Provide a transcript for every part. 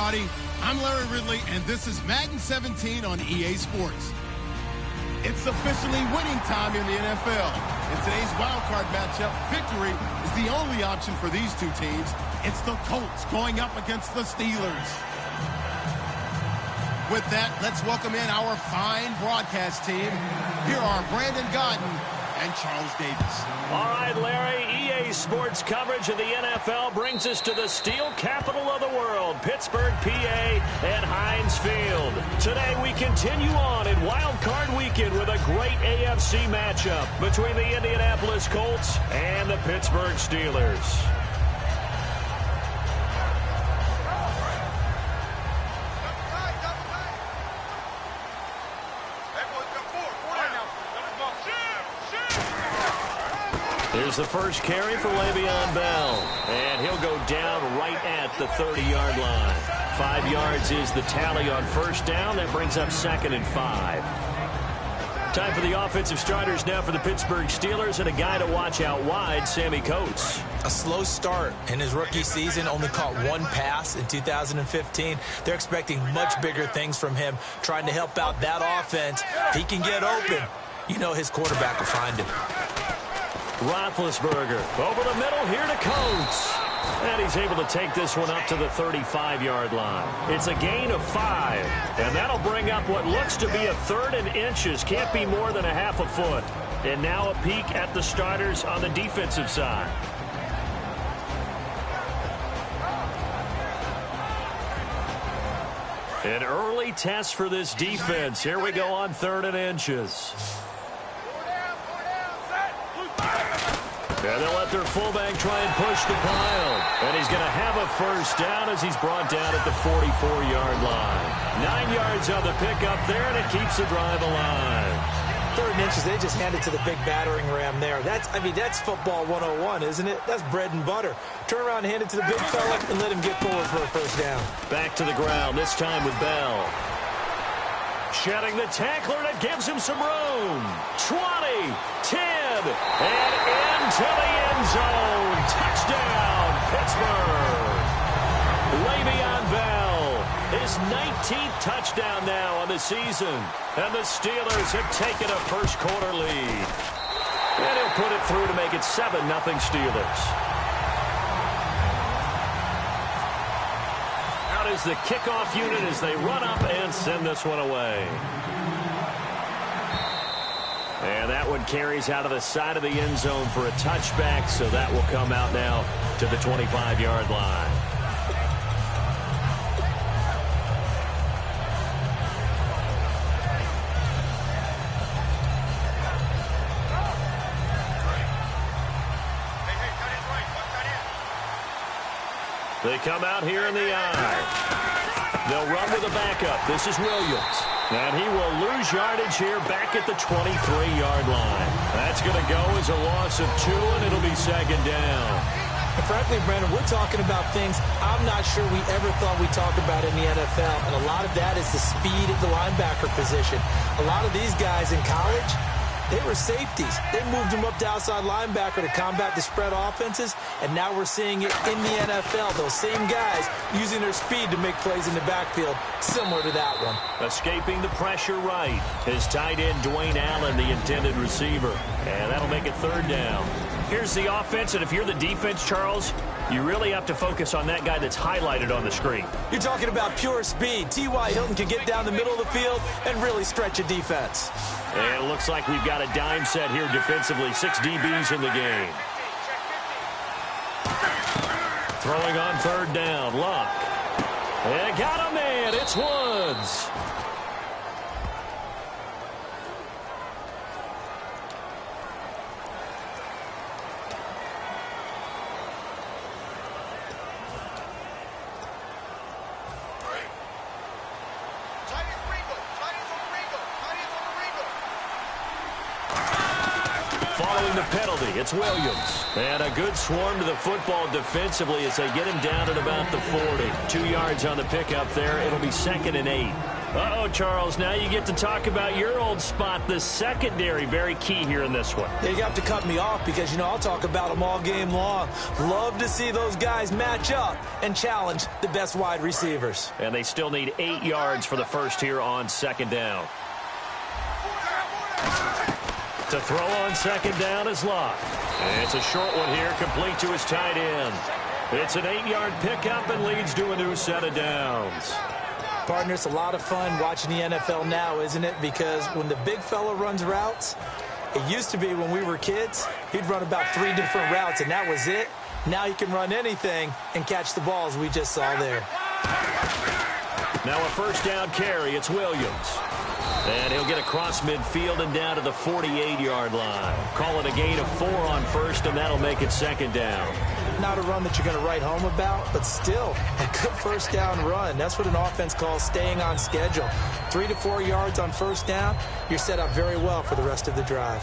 everybody. I'm Larry Ridley, and this is Madden 17 on EA Sports. It's officially winning time in the NFL. In today's wildcard matchup, victory is the only option for these two teams. It's the Colts going up against the Steelers. With that, let's welcome in our fine broadcast team. Here are Brandon Godden and Charles Davis. All right, Larry, EA Sports coverage of the NFL brings us to the steel capital of the world, Pittsburgh, PA, and Heinz Field. Today we continue on in Wild Card Weekend with a great AFC matchup between the Indianapolis Colts and the Pittsburgh Steelers. Here's the first carry for Le'Veon Bell, and he'll go down right at the 30-yard line. 5 yards is the tally on first down. That brings up 2nd and 5. Time for the offensive starters now for the Pittsburgh Steelers, and a guy to watch out wide, Sammy Coates. A slow start in his rookie season, only caught 1 pass in 2015. They're expecting much bigger things from him, trying to help out that offense. If he can get open, you know his quarterback will find him. Roethlisberger over the middle here to Coates. And he's able to take this one up to the 35-yard line. It's a gain of 5. And that'll bring up what looks to be a 3rd and inches. Can't be more than a half a foot. And now a peek at the starters on the defensive side. An early test for this defense. Here we go on 3rd and inches. And they'll let their fullback try and push the pile. And he's going to have a first down as he's brought down at the 44-yard line. 9 yards on the pickup there, and it keeps the drive alive. 3rd and inches, they just hand it to the big battering ram there. That's football 101, isn't it? That's bread and butter. Turn around and hand it to the big fella and let him get forward for a first down. Back to the ground, this time with Bell. Shedding the tackler, and it gives him some room. 20, 10, and into the end zone. Touchdown, Pittsburgh. Le'Veon Bell, his 19th touchdown now on the season. And the Steelers have taken a first-quarter lead. And he'll put it through to make it 7-0 Steelers. Is the kickoff unit as they run up and send this one away. And that one carries out of the side of the end zone for a touchback, so that will come out now to the 25-yard line. They come out here in the eye. They'll run with a backup. This is Williams. And he will lose yardage here back at the 23-yard line. That's going to go as a loss of 2, and it'll be 2nd down. And frankly, Brandon, we're talking about things I'm not sure we ever thought we'd talk about in the NFL. And a lot of that is the speed at the linebacker position. A lot of these guys in college, they were safeties. They moved them up to outside linebacker to combat the spread offenses, and now we're seeing it in the NFL. Those same guys using their speed to make plays in the backfield, similar to that one. Escaping the pressure right. His tight end, Dwayne Allen, the intended receiver. And that'll make it 3rd down. Here's the offense, and if you're the defense, Charles, you really have to focus on that guy that's highlighted on the screen. You're talking about pure speed. T.Y. Hilton can get down the middle of the field and really stretch a defense. And it looks like we've got a dime set here defensively. 6 DBs in the game. Throwing on 3rd down. Luck. And got a man. It's Woods. Following the penalty, it's Williams. And a good swarm to the football defensively as they get him down at about the 40. 2 yards on the pickup there. It'll be 2nd and 8. Uh-oh, Charles, now you get to talk about your old spot, the secondary. Very key here in this one. Yeah, you have to cut me off because, you know, I'll talk about them all game long. Love to see those guys match up and challenge the best wide receivers. And they still need 8 yards for the first here on second down. To throw on second down is Locke. And it's a short one here, complete to his tight end. It's an 8-yard pickup and leads to a new set of downs. Partner, it's a lot of fun watching the NFL now, isn't it? Because when the big fella runs routes, it used to be when we were kids, he'd run about 3 different routes, and that was it. Now he can run anything and catch the balls we just saw there. Now a first down carry. It's Williams. And he'll get across midfield and down to the 48-yard line. Call it a gain of 4 on first, and that'll make it second down. Not a run that you're going to write home about, but still a good first down run. That's what an offense calls staying on schedule. 3 to 4 yards on first down, you're set up very well for the rest of the drive.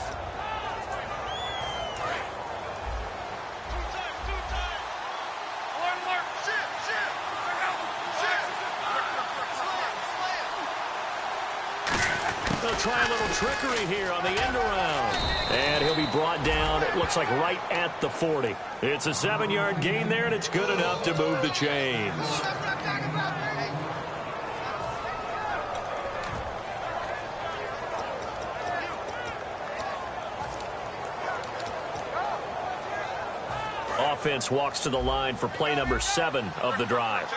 They'll try a little trickery here on the end around. And he'll be brought down, it looks like right at the 40. It's a 7-yard gain there, and it's good enough to move the chains. Offense walks to the line for play number 7 of the drive.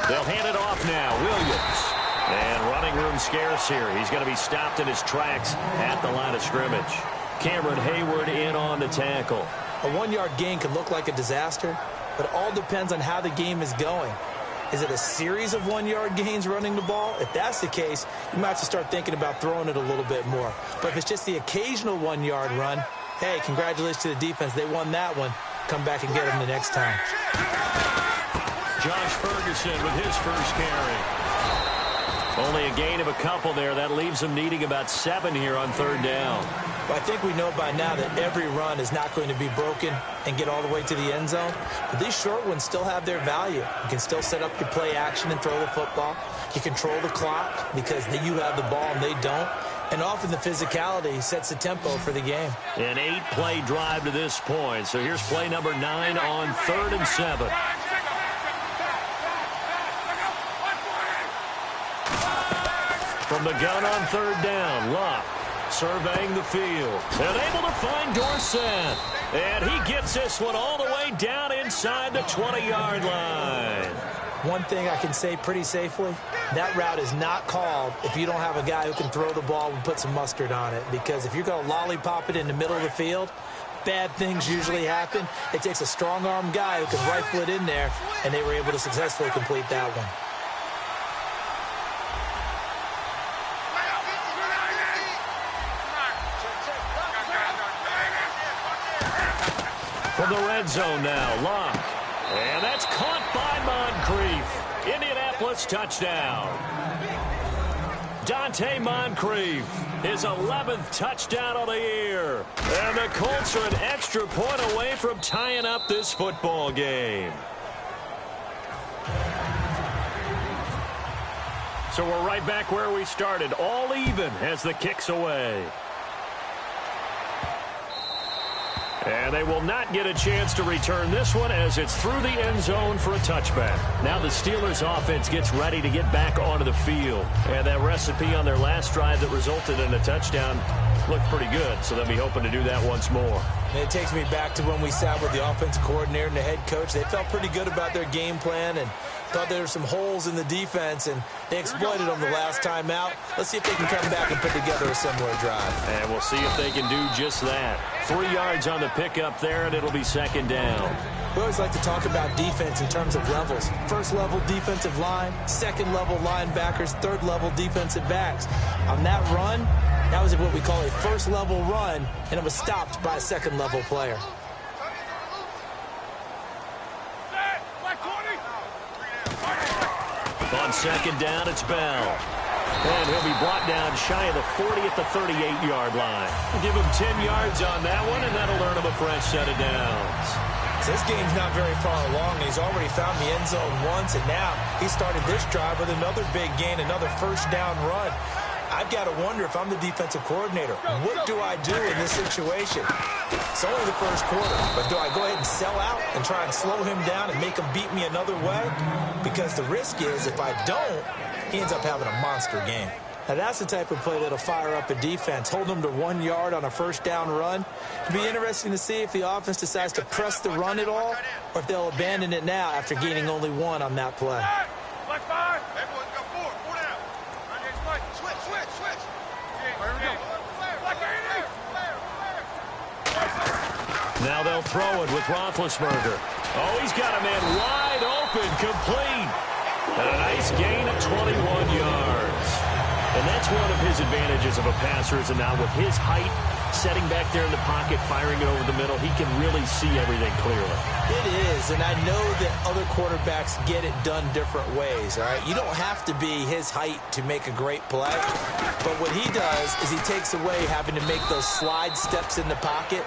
They'll hand it off now. Williams. And running room scarce here. He's going to be stopped in his tracks at the line of scrimmage. Cameron Hayward in on the tackle. A 1-yard gain can look like a disaster, but it all depends on how the game is going. Is it a series of 1-yard gains running the ball? If that's the case, you might have to start thinking about throwing it a little bit more. But if it's just the occasional 1-yard run, hey, congratulations to the defense. They won that one. Come back and get them the next time. Josh Ferguson with his first carry. Only a gain of a couple there. That leaves them needing about 7 here on third down. Well, I think we know by now that every run is not going to be broken and get all the way to the end zone. But these short ones still have their value. You can still set up your play action and throw the football. You control the clock because you have the ball and they don't. And often the physicality sets the tempo for the game. An 8-play drive to this point. So here's play number 9 on 3rd and 7. From the gun on third down, Locke surveying the field. And able to find Dorsett. And he gets this one all the way down inside the 20-yard line. One thing I can say pretty safely, that route is not called if you don't have a guy who can throw the ball and put some mustard on it. Because if you're going to lollipop it in the middle of the field, bad things usually happen. It takes a strong-arm guy who can rifle it in there, and they were able to successfully complete that one. From the red zone now, Locke. And that's caught by Moncrief. Indianapolis touchdown. Dante Moncrief, his 11th touchdown of the year. And the Colts are an extra point away from tying up this football game. So we're right back where we started, all even as the kick's away. And they will not get a chance to return this one as it's through the end zone for a touchback. Now the Steelers offense gets ready to get back onto the field. And that recipe on their last drive that resulted in a touchdown looked pretty good, so they'll be hoping to do that once more. And it takes me back to when we sat with the offensive coordinator and the head coach. They felt pretty good about their game plan and thought there were some holes in the defense, and they exploited them the last time out. Let's see if they can come back and put together a similar drive. And we'll see if they can do just that. 3 yards on the pickup there, and it'll be second down. We always like to talk about defense in terms of levels. First level defensive line, second level linebackers, third level defensive backs. On that run, that was what we call a first level run, and it was stopped by a second level player. On second down, it's Bell. And he'll be brought down shy of the 40 at the 38-yard line. We'll give him 10 yards on that one, and that'll earn him a fresh set of downs. This game's not very far along. He's already found the end zone once, and now he started this drive with another big gain, another first down run. I've got to wonder if I'm the defensive coordinator. What do I do in this situation? It's only the first quarter, but do I go ahead and sell out and try and slow him down and make him beat me another way? Because the risk is if I don't, he ends up having a monster game. Now, that's the type of play that'll fire up a defense. Hold them to 1 yard on a first down run. It'll be interesting to see if the offense decides to press the run at all or if they'll abandon it now after gaining only 1 on that play. Now they'll throw it with Roethlisberger. Oh, he's got a man wide open, complete. And a nice gain of 21 yards. And that's one of his advantages of a passer is now with his height, setting back there in the pocket, firing it over the middle, he can really see everything clearly. It is, and I know that other quarterbacks get it done different ways, all right? You don't have to be his height to make a great play, but what he does is he takes away having to make those slide steps in the pocket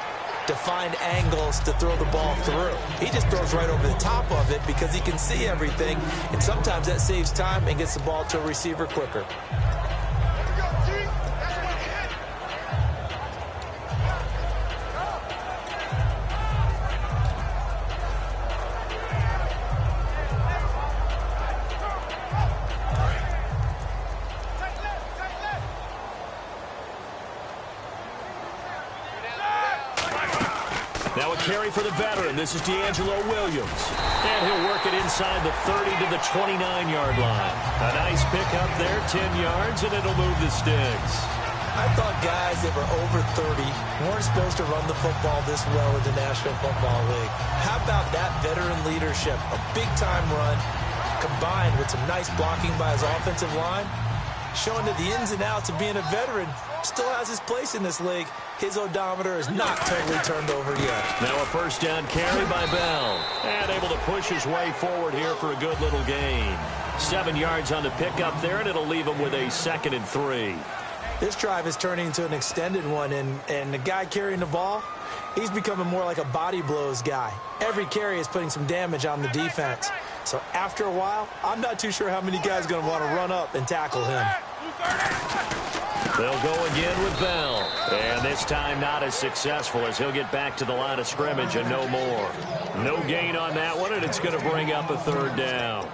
to find angles to throw the ball through. He just throws right over the top of it because he can see everything, and sometimes that saves time and gets the ball to a receiver quicker. Now a carry for the veteran. This is D'Angelo Williams. And he'll work it inside the 30 to the 29-yard line. A nice pickup there, 10 yards, and it'll move the sticks. I thought guys that were over 30 weren't supposed to run the football this well in the National Football League. How about that veteran leadership? A big-time run combined with some nice blocking by his offensive line, showing that the ins and outs of being a veteran still has his place in this league. His odometer is not totally turned over yet. Now a first down carry by Bell. And able to push his way forward here for a good little gain. 7 yards on the pickup there, and it'll leave him with a 2nd and 3. This drive is turning into an extended one, and the guy carrying the ball, he's becoming more like a body blows guy. Every carry is putting some damage on the defense. So after a while, I'm not too sure how many guys are going to want to run up and tackle him. They'll go again with Bell. And this time not as successful as he'll get back to the line of scrimmage and no more. No gain on that one, and it's going to bring up a 3rd down.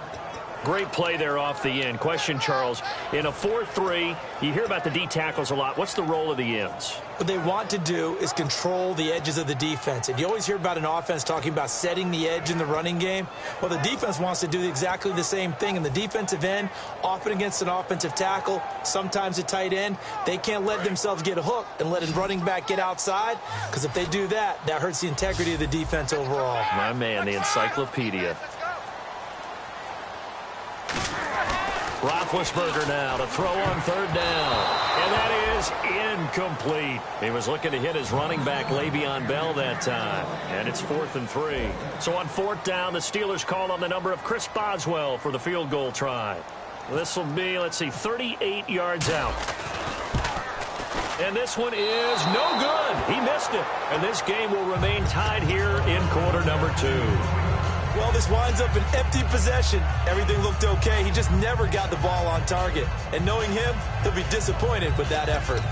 Great play there off the end. Question, Charles, in a 4-3, you hear about the D tackles a lot. What's the role of the ends? What they want to do is control the edges of the defense. And you always hear about an offense talking about setting the edge in the running game. Well, the defense wants to do exactly the same thing. And the defensive end, often against an offensive tackle, sometimes a tight end, they can't let themselves get hooked and let a running back get outside. Because if they do that, that hurts the integrity of the defense overall. My man, the encyclopedia. Roethlisberger now to throw on 3rd down. And that is incomplete. He was looking to hit his running back, Le'Veon Bell, that time. And it's 4th and 3. So on 4th down, the Steelers call on the number of Chris Boswell for the field goal try. This will be, let's see, 38 yards out. And this one is no good. He missed it. And this game will remain tied here in quarter number 2. Well, this winds up an empty possession. Everything looked okay. He just never got the ball on target. And knowing him, he'll be disappointed with that effort.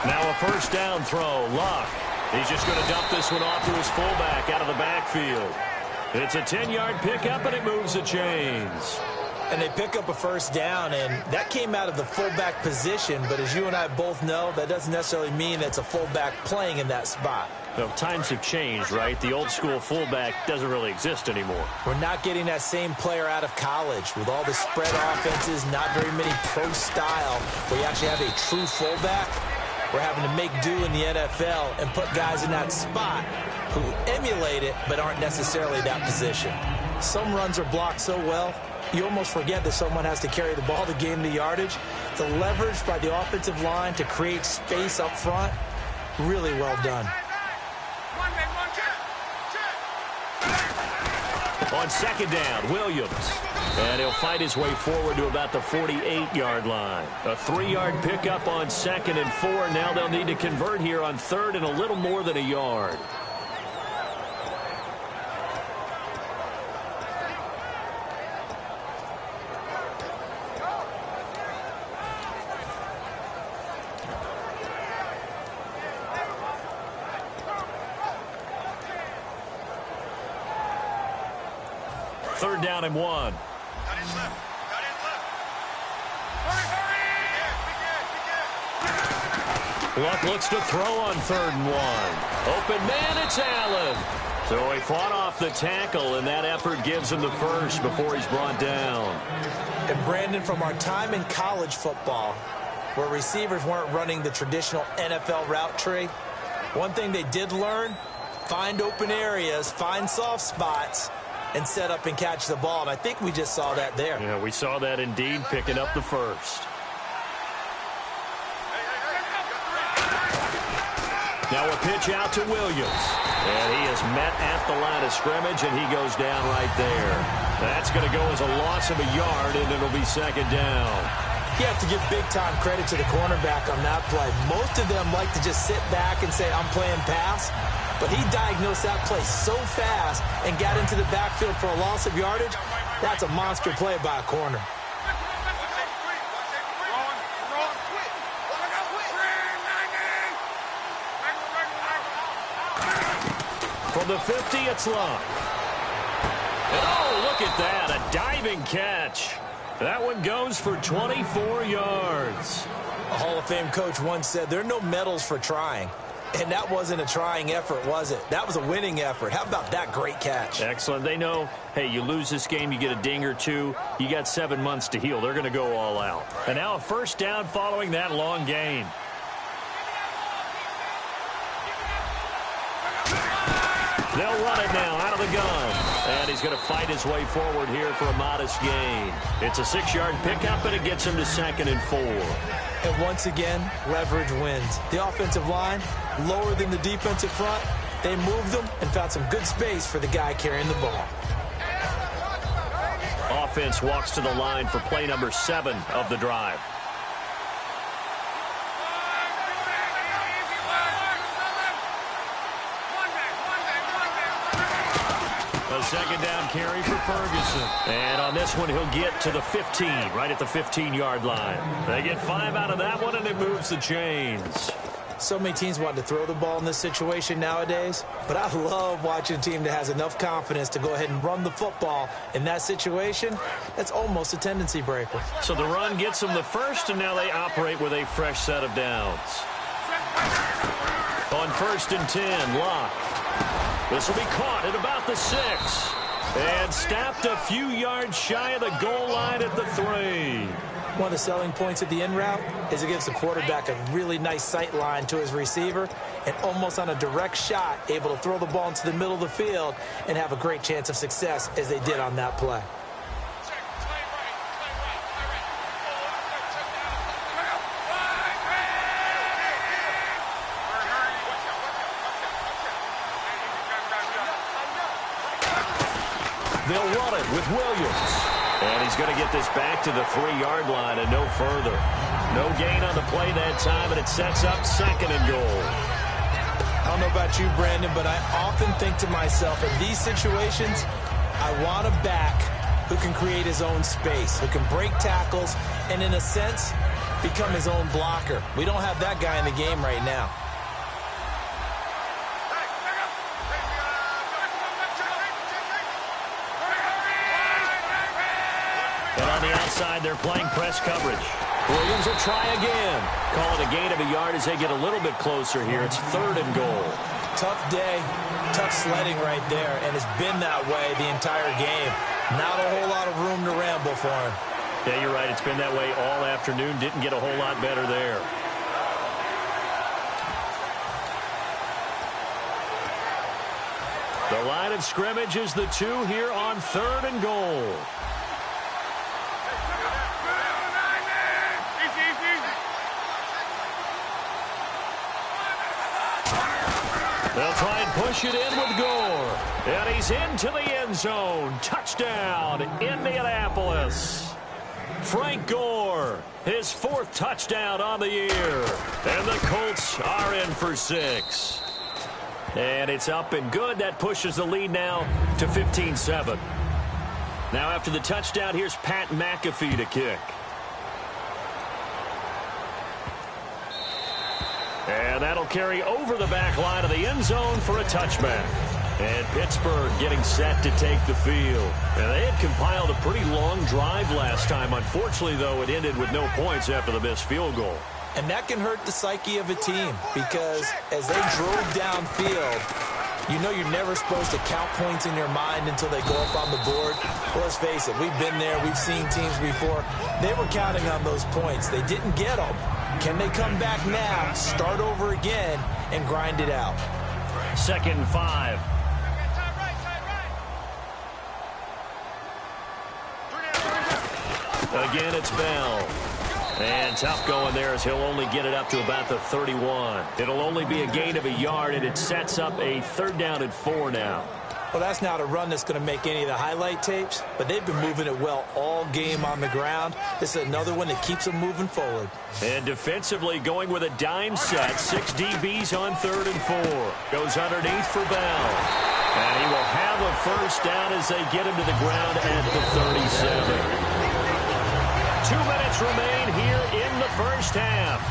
Now a first down throw. Luck. He's just going to dump this one off to his fullback out of the backfield. It's a 10-yard pickup, and it moves the chains. And they pick up a first down, and that came out of the fullback position. But as you and I both know, that doesn't necessarily mean it's a fullback playing in that spot. Well, times have changed, right? The old-school fullback doesn't really exist anymore. We're not getting that same player out of college. With all the spread offenses, not very many pro style, where you actually have a true fullback. We're having to make do in the NFL and put guys in that spot who emulate it but aren't necessarily that position. Some runs are blocked so well, you almost forget that someone has to carry the ball to gain the yardage. The leverage by the offensive line to create space up front, really well done. On second down, Williams. And he'll fight his way forward to about the 48-yard line. A 3-yard pickup on 2nd and 4. Now they'll need to convert here on 3rd and a little more than a yard. Third down and 1. Got his left. Got his left. Hurry, hurry. Luck looks to throw on 3rd and 1. Open man, it's Allen. So he fought off the tackle, and that effort gives him the first before he's brought down. And Brandon, from our time in college football, where receivers weren't running the traditional NFL route tree, one thing they did learn, find open areas, find soft spots, and set up and catch the ball. And I think we just saw that there. Yeah, we saw that indeed, picking up the first. Now a pitch out to Williams. And he is met at the line of scrimmage, and he goes down right there. That's going to go as a loss of a yard, and it'll be 2nd down. You have to give big-time credit to the cornerback on that play. Most of them like to just sit back and say, I'm playing pass. But he diagnosed that play so fast and got into the backfield for a loss of yardage. That's a monster play by a corner. From the 50, it's Luck. And oh, look at that, a diving catch. That one goes for 24 yards. A Hall of Fame coach once said, there are no medals for trying. And that wasn't a trying effort, was it? That was a winning effort. How about that great catch? Excellent. They know, hey, you lose this game, you get a ding or two, you got 7 months to heal. They're going to go all out. And now a first down following that long gain. They'll run it now out of the gun. And he's going to fight his way forward here for a modest gain. It's a 6-yard pickup, and it gets him to 2nd and 4. And once again, leverage wins. The offensive line, lower than the defensive front. They moved them and found some good space for the guy carrying the ball. Offense walks to the line for play number 7 of the drive. A 2nd down carry for Ferguson. And on this one, he'll get to the 15, right at the 15-yard line. They get 5 out of that one, and it moves the chains. So many teams want to throw the ball in this situation nowadays, but I love watching a team that has enough confidence to go ahead and run the football in that situation. That's almost a tendency breaker. So the run gets them the first, and now they operate with a fresh set of downs. On 1st and 10, Locke. This will be caught at about the 6. And snapped a few yards shy of the goal line at the 3. One of the selling points of the in route is it gives the quarterback a really nice sight line to his receiver and almost on a direct shot able to throw the ball into the middle of the field and have a great chance of success as they did on that play. They'll run it with Williams. And he's going to get this back to the 3-yard line and no further. No gain on the play that time, and it sets up 2nd and goal. I don't know about you, Brandon, but I often think to myself, in these situations, I want a back who can create his own space, who can break tackles, and in a sense, become his own blocker. We don't have that guy in the game right now. And on the outside, they're playing press coverage. Williams will try again. Call it a gain of a yard as they get a little bit closer here. It's 3rd and goal. Tough day, tough sledding right there, and it's been that way the entire game. Not a whole lot of room to ramble for him. Yeah, you're right. It's been that way all afternoon. Didn't get a whole lot better there. The line of scrimmage is the 2 here on 3rd and goal. They'll try and push it in with Gore. And he's into the end zone. Touchdown, Indianapolis. Frank Gore, his 4th touchdown on the year. And the Colts are in for 6. And it's up and good. That pushes the lead now to 15-7. Now after the touchdown, here's Pat McAfee to kick. And that'll carry over the back line of the end zone for a touchback. And Pittsburgh getting set to take the field. And they had compiled a pretty long drive last time. Unfortunately, though, it ended with no points after the missed field goal. And that can hurt the psyche of a team because as they drove downfield, you know you're never supposed to count points in your mind until they go up on the board. Well, let's face it, we've been there. We've seen teams before. They were counting on those points. They didn't get them. Can they come back now, start over again, and grind it out? 2nd and 5. Again, it's Bell. And tough going there as he'll only get it up to about the 31. It'll only be a gain of a yard, and it sets up a 3rd down and 4 now. Well, that's not a run that's going to make any of the highlight tapes, but they've been moving it well all game on the ground. This is another one that keeps them moving forward. And defensively going with a dime set. 6 DBs on 3rd and 4. Goes underneath for Bell. And he will have a 1st down as they get him to the ground at the 37. 2 minutes remain here in the 1st half.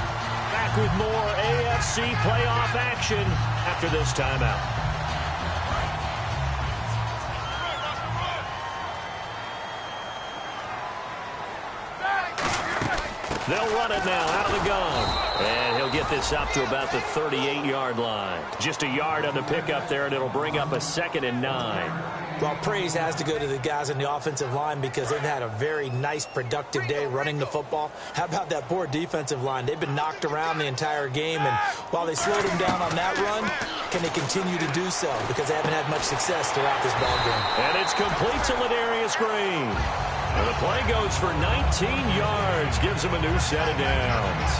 Back with more AFC playoff action after this timeout. They'll run it now out of the gun. And he'll get this up to about the 38-yard line. Just a yard on the pickup there, and it'll bring up a 2nd and 9. Well, praise has to go to the guys on the offensive line because they've had a very nice, productive day running the football. How about that poor defensive line? They've been knocked around the entire game, and while they slowed them down on that run, can they continue to do so? Because they haven't had much success throughout this ballgame. And it's complete to Ladarius Green. And the play goes for 19 yards, gives him a new set of downs.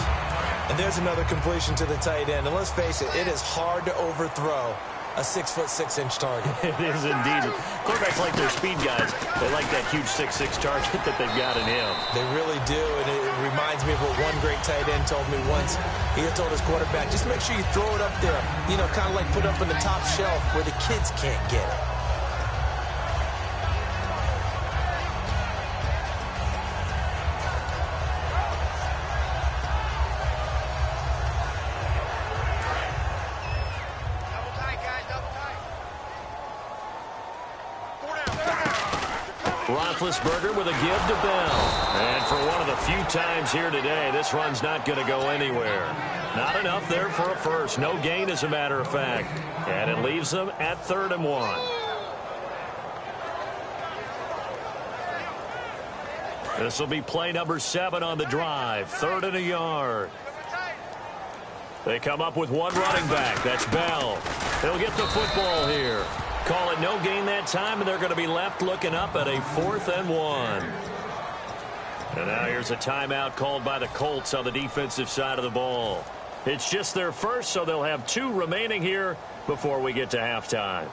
And there's another completion to the tight end. And let's face it, it is hard to overthrow a 6'6" target. It is indeed. Quarterbacks like their speed guys. They like that huge 6'6" target that they've got in him. They really do, and it reminds me of what one great tight end told me once. He had told his quarterback, just make sure you throw it up there, you know, kind of like put up on the top shelf where the kids can't get it. Roethlisberger with a give to Bell. And for one of the few times here today, this run's not going to go anywhere. Not enough there for a 1st. No gain, as a matter of fact. And it leaves them at 3rd and 1. This will be play number 7 on the drive. 3rd and a yard. They come up with one running back. That's Bell. He'll get the football here. Call it no gain that time, and they're going to be left looking up at a 4th and 1. And now here's a timeout called by the Colts on the defensive side of the ball. It's just their 1st, so they'll have 2 remaining here before we get to halftime.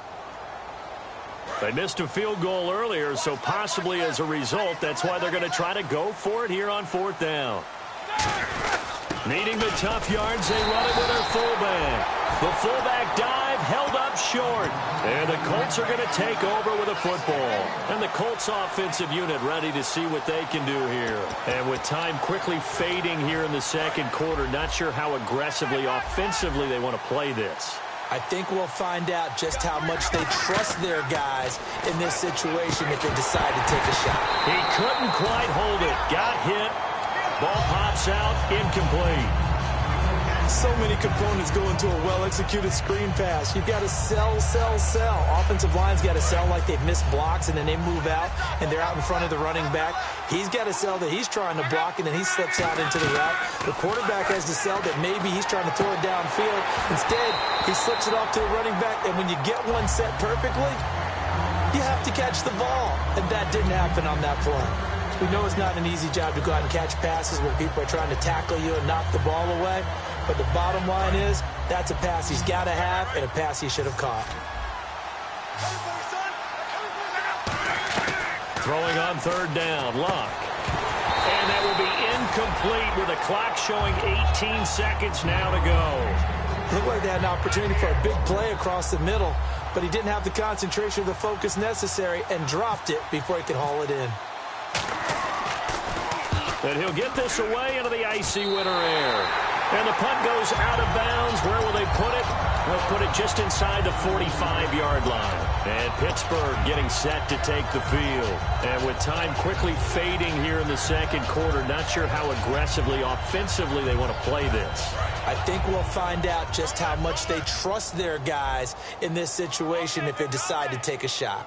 They missed a field goal earlier, so possibly as a result, that's why they're going to try to go for it here on 4th down. Needing the tough yards, they run it with their fullback. The fullback dive held up short. And the Colts are going to take over with a football. And the Colts offensive unit ready to see what they can do here. And with time quickly fading here in the 2nd quarter, not sure how aggressively, offensively they want to play this. I think we'll find out just how much they trust their guys in this situation if they decide to take a shot. He couldn't quite hold it. Got hit. Ball pops out, incomplete. So many components go into a well-executed screen pass. You've got to sell. Offensive line's got to sell like they've missed blocks, and then they move out, and they're out in front of the running back. He's got to sell that he's trying to block, and then he slips out into the route. The quarterback has to sell that maybe he's trying to throw it downfield. Instead, he slips it off to the running back, and when you get one set perfectly, you have to catch the ball. And that didn't happen on that play. We know it's not an easy job to go out and catch passes when people are trying to tackle you and knock the ball away. But the bottom line is, that's a pass he's got to have and a pass he should have caught. Throwing on third down, Luck. And that will be incomplete with the clock showing 18 seconds now to go. Looked like they had an opportunity for a big play across the middle, but he didn't have the concentration or the focus necessary and dropped it before he could haul it in. And he'll get this away into the icy winter air. And the punt goes out of bounds. Where will they put it? They'll put it just inside the 45-yard line. And Pittsburgh getting set to take the field. And with time quickly fading here in the second quarter, not sure how aggressively, offensively they want to play this. I think we'll find out just how much they trust their guys in this situation if they decide to take a shot.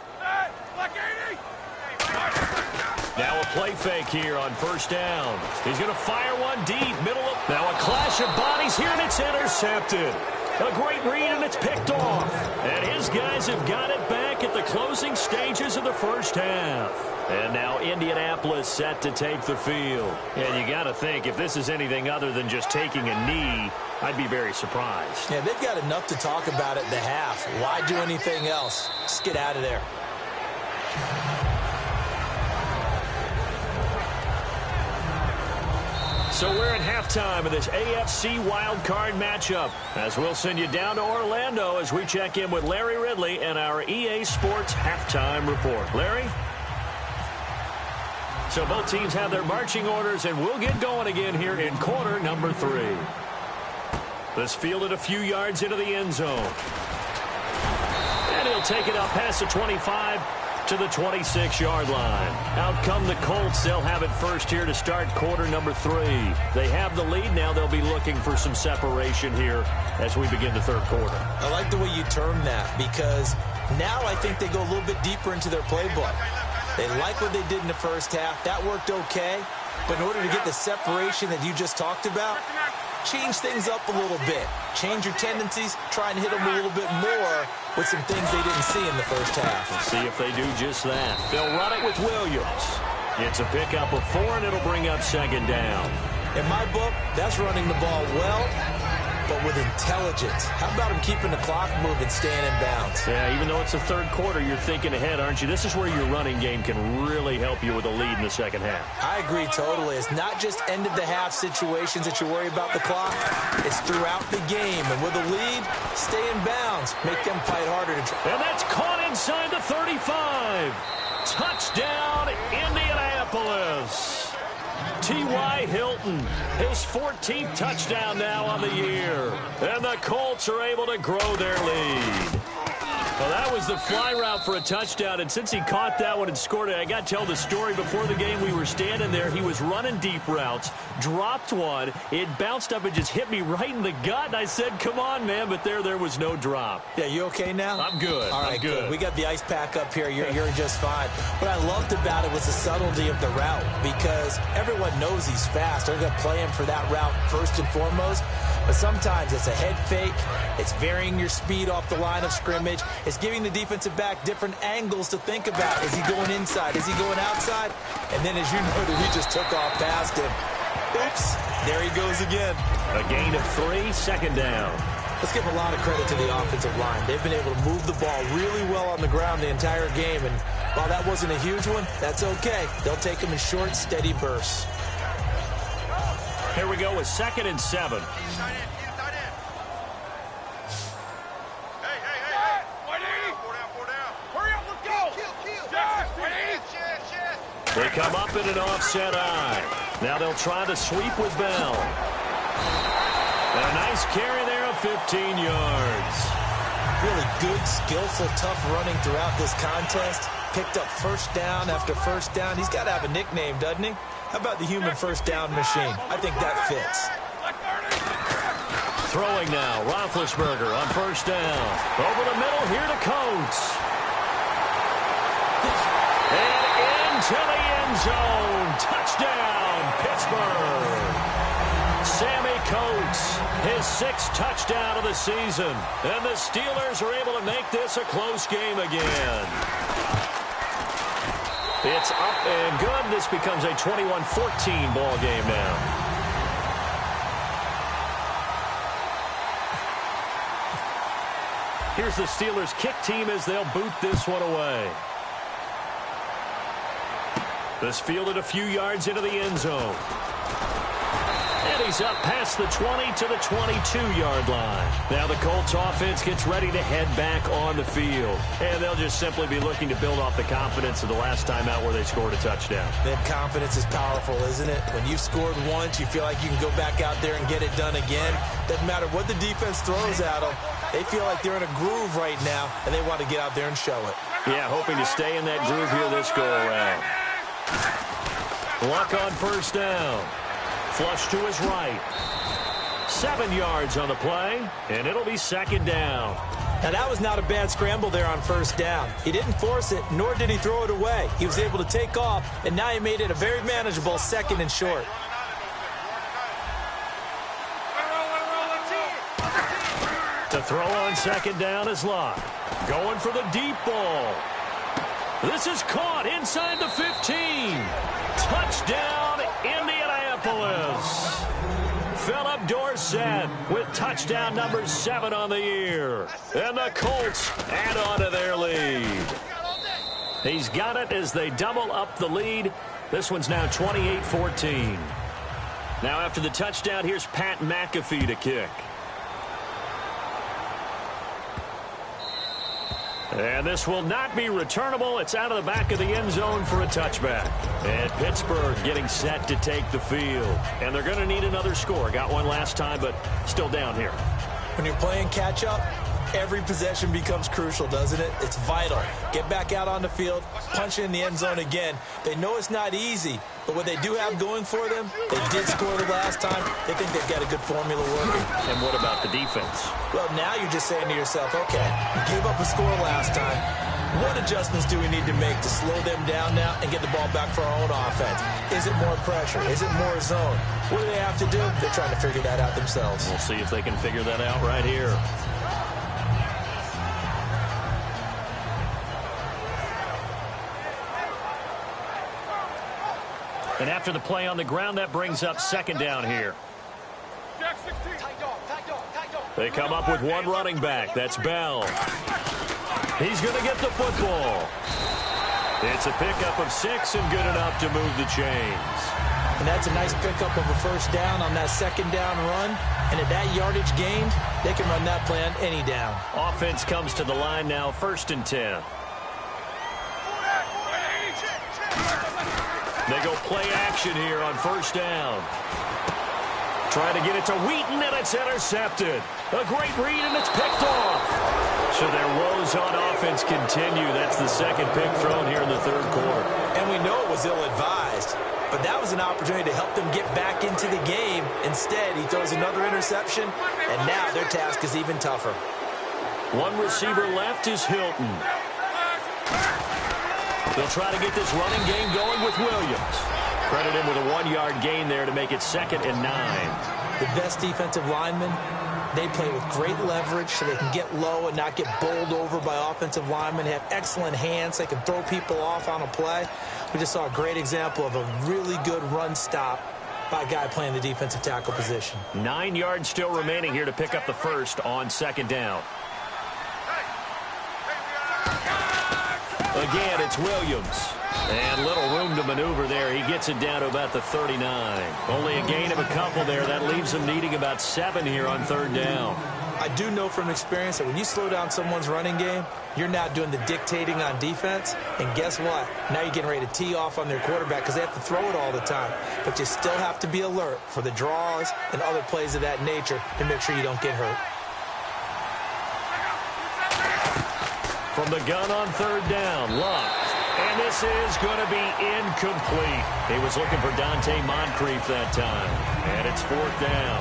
Now a play fake here on first down. He's going to fire one deep, middle of... Now a clash of bodies here, and it's intercepted. A great read, and it's picked off. And his guys have got it back at the closing stages of the first half. And now Indianapolis set to take the field. And you got to think, if this is anything other than just taking a knee, I'd be very surprised. Yeah, they've got enough to talk about at the half. Why do anything else? Just get out of there. So we're at halftime of this AFC wildcard matchup, as we'll send you down to Orlando as we check in with Larry Ridley and our EA Sports halftime report. Larry? So both teams have their marching orders, and we'll get going again here in quarter number 3. This fielded a few yards into the end zone. And he'll take it up past the 25 to the 26-yard line. Out come the Colts. They'll have it first here to start quarter number 3. They have the lead. Now they'll be looking for some separation here as we begin the third quarter. I like the way you term that, because now I think they go a little bit deeper into their playbook. They like what they did in the first half. That worked okay. But in order to get the separation that you just talked about, change things up a little bit. Change your tendencies. Try and hit them a little bit more with some things they didn't see in the first half. Let's see if they do just that. They'll run it with Williams. It's a pickup of 4, and it'll bring up second down. In my book, that's running the ball well, but with intelligence. How about him keeping the clock moving, staying in bounds? Yeah, even though it's the third quarter, you're thinking ahead, aren't you? This is where your running game can really help you with a lead in the second half. I agree totally. It's not just end-of-the-half situations that you worry about the clock. It's throughout the game. And with a lead, stay in bounds. Make them fight harder to try. And that's caught inside the 35. Touchdown, Indianapolis. T.Y. Hilton, his 14th touchdown now on the year. And the Colts are able to grow their lead. Well, that was the fly route for a touchdown, and since he caught that one and scored it, I got to tell the story. Before the game, we were standing there. He was running deep routes, dropped one. It bounced up and just hit me right in the gut, and I said, come on, man, but there was no drop. Yeah, you okay now? I'm good. All right, I'm good. We got the ice pack up here. You're just fine. What I loved about it was the subtlety of the route, because everyone knows he's fast. They're going to play him for that route first and foremost. But sometimes it's a head fake. It's varying your speed off the line of scrimmage. It's giving the defensive back different angles to think about. Is he going inside? Is he going outside? And then, as you noted, he just took off past him. Oops. There he goes again. A gain of 3, second down. Let's give a lot of credit to the offensive line. They've been able to move the ball really well on the ground the entire game. And while that wasn't a huge one, that's okay. They'll take them in short, steady bursts. Here we go with 2nd and 7. They come up in an offset eye. Now they'll try to sweep with Bell. And a nice carry there of 15 yards. Really good, skillful, tough running throughout this contest. Picked up first down after first down. He's got to have a nickname, doesn't he? How about the human first down machine? I think that fits. Throwing now, Roethlisberger on first down. Over the middle, here to Coates. And into the end zone. Touchdown, Pittsburgh. Sammy Coates, his 6th touchdown of the season. And the Steelers are able to make this a close game again. It's up and good. This becomes a 21-14 ball game now. Here's the Steelers' kick team as they'll boot this one away. This fielded a few yards into the end zone. And he's up past the 20 to the 22-yard line. Now the Colts offense gets ready to head back on the field. And they'll just simply be looking to build off the confidence of the last time out where they scored a touchdown. That confidence is powerful, isn't it? When you've scored once, you feel like you can go back out there and get it done again. Doesn't matter what the defense throws at them. They feel like they're in a groove right now, and they want to get out there and show it. Yeah, hoping to stay in that groove here this go-around. Luck on first down. Flush to his right. 7 yards on the play, and it'll be second down. Now, that was not a bad scramble there on first down. He didn't force it, nor did he throw it away. He was able to take off, and now he made it a very manageable second and short. To throw on second down is Luck. Going for the deep ball. This is caught inside the 15. Touchdown, Indianapolis. Philip Dorsett with touchdown number 7 on the year. And the Colts add on to their lead. He's got it as they double up the lead. This one's now 28-14. Now after the touchdown, here's Pat McAfee to kick. And this will not be returnable. It's out of the back of the end zone for a touchback. And Pittsburgh getting set to take the field. And they're going to need another score. Got one last time, but still down here. When you're playing catch-up, every possession becomes crucial, doesn't it? It's vital. Get back out on the field, punch it in the end zone again. They know it's not easy, but what they do have going for them, they did score the last time. They think they've got a good formula working. And what about the defense? Well, now you're just saying to yourself, okay, we gave up a score last time. What adjustments do we need to make to slow them down now and get the ball back for our own offense? Is it more pressure? Is it more zone? What do they have to do? They're trying to figure that out themselves. We'll see if they can figure that out right here. And after the play on the ground, that brings up second down here. They come up with one running back. That's Bell. He's going to get the football. It's a pickup of 6 and good enough to move the chains. And that's a nice pickup of a first down on that second down run. And at that yardage gained, they can run that play on any down. Offense comes to the line now, 1st and 10. They go play action here on first down. Trying to get it to Wheaton, and it's intercepted. A great read, and it's picked off. So their woes on offense continue. That's the second pick thrown here in the third quarter. And we know it was ill-advised, but that was an opportunity to help them get back into the game. Instead, he throws another interception, and now their task is even tougher. One receiver left is Hilton. They'll try to get this running game going with Williams. Credit him with a 1-yard gain there to make it 2nd and 9. The best defensive linemen, they play with great leverage so they can get low and not get bowled over by offensive linemen. They have excellent hands. They can throw people off on a play. We just saw a great example of a really good run stop by a guy playing the defensive tackle position. 9 yards still remaining here to pick up the first on second down. Again, it's Williams. And little room to maneuver there. He gets it down to about the 39. Only a gain of a couple there. That leaves them needing about 7 here on third down. I do know from experience that when you slow down someone's running game, you're not doing the dictating on defense. And guess what? Now you're getting ready to tee off on their quarterback because they have to throw it all the time. But you still have to be alert for the draws and other plays of that nature to make sure you don't get hurt. From the gun on third down, Luck. And this is going to be incomplete. He was looking for Dante Moncrief that time. And it's 4th down.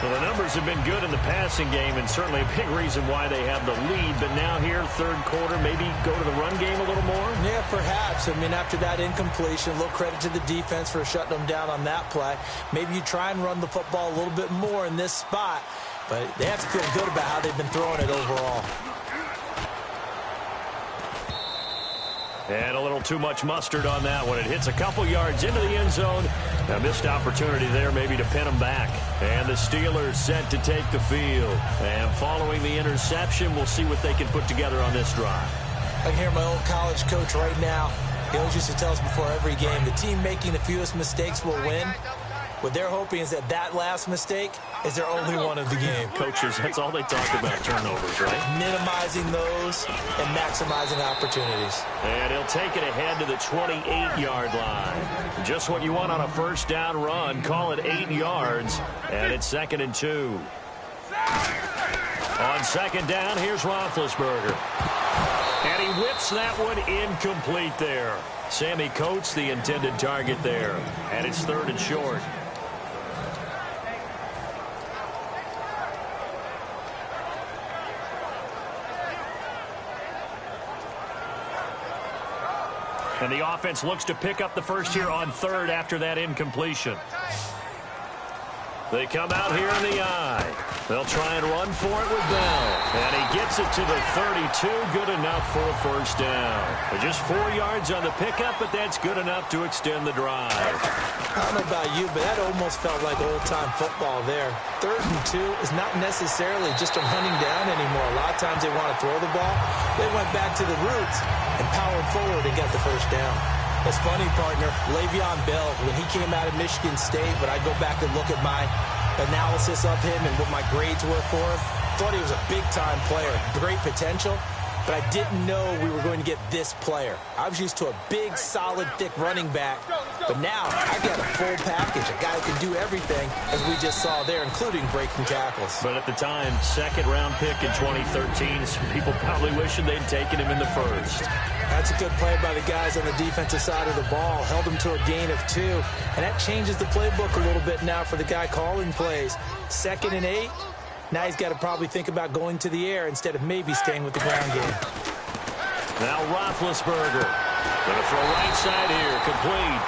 Well, the numbers have been good in the passing game and certainly a big reason why they have the lead. But now here, third quarter, maybe go to the run game a little more? Yeah, perhaps. I mean, after that incompletion, a little credit to the defense for shutting them down on that play. Maybe you try and run the football a little bit more in this spot. But they have to feel good about how they've been throwing it overall. And a little too much mustard on that one. It hits a couple yards into the end zone. A missed opportunity there maybe to pin them back. And the Steelers set to take the field. And following the interception, we'll see what they can put together on this drive. I can hear my old college coach right now. He always used to tell us before every game, the team making the fewest mistakes will win. What they're hoping is that last mistake is their only one of the game. Coaches, that's all they talk about, turnovers, right? Minimizing those and maximizing opportunities. And he'll take it ahead to the 28-yard line. Just what you want on a first down run. Call it 8 yards, and it's 2nd and 2. On second down, here's Roethlisberger. And he whips that one incomplete there. Sammy Coates, the intended target there. And it's 3rd and short. And the offense looks to pick up the first here on 3rd after that incompletion. They come out here in the I. They'll try and run for it with Bell. And he gets it to the 32. Good enough for a first down. But just 4 yards on the pickup, but that's good enough to extend the drive. I don't know about you, but that almost felt like old-time football there. 3rd and 2 is not necessarily just a running down anymore. A lot of times they want to throw the ball. They went back to the roots and powered forward and got the first down. It's funny, partner, Le'Veon Bell, when he came out of Michigan State, when I go back and look at my analysis of him and what my grades were for him, thought he was a big-time player, great potential, but I didn't know we were going to get this player. I was used to a big, solid, thick running back, but now I got a full package, a guy who can do everything, as we just saw there, including breaking tackles. But at the time, 2nd-round pick in 2013, some people probably wishing they'd taken him in the 1st. That's a good play by the guys on the defensive side of the ball. Held him to a gain of 2. And that changes the playbook a little bit now for the guy calling plays. 2nd and 8. Now he's got to probably think about going to the air instead of maybe staying with the ground game. Now Roethlisberger. Going to throw right side here. Complete.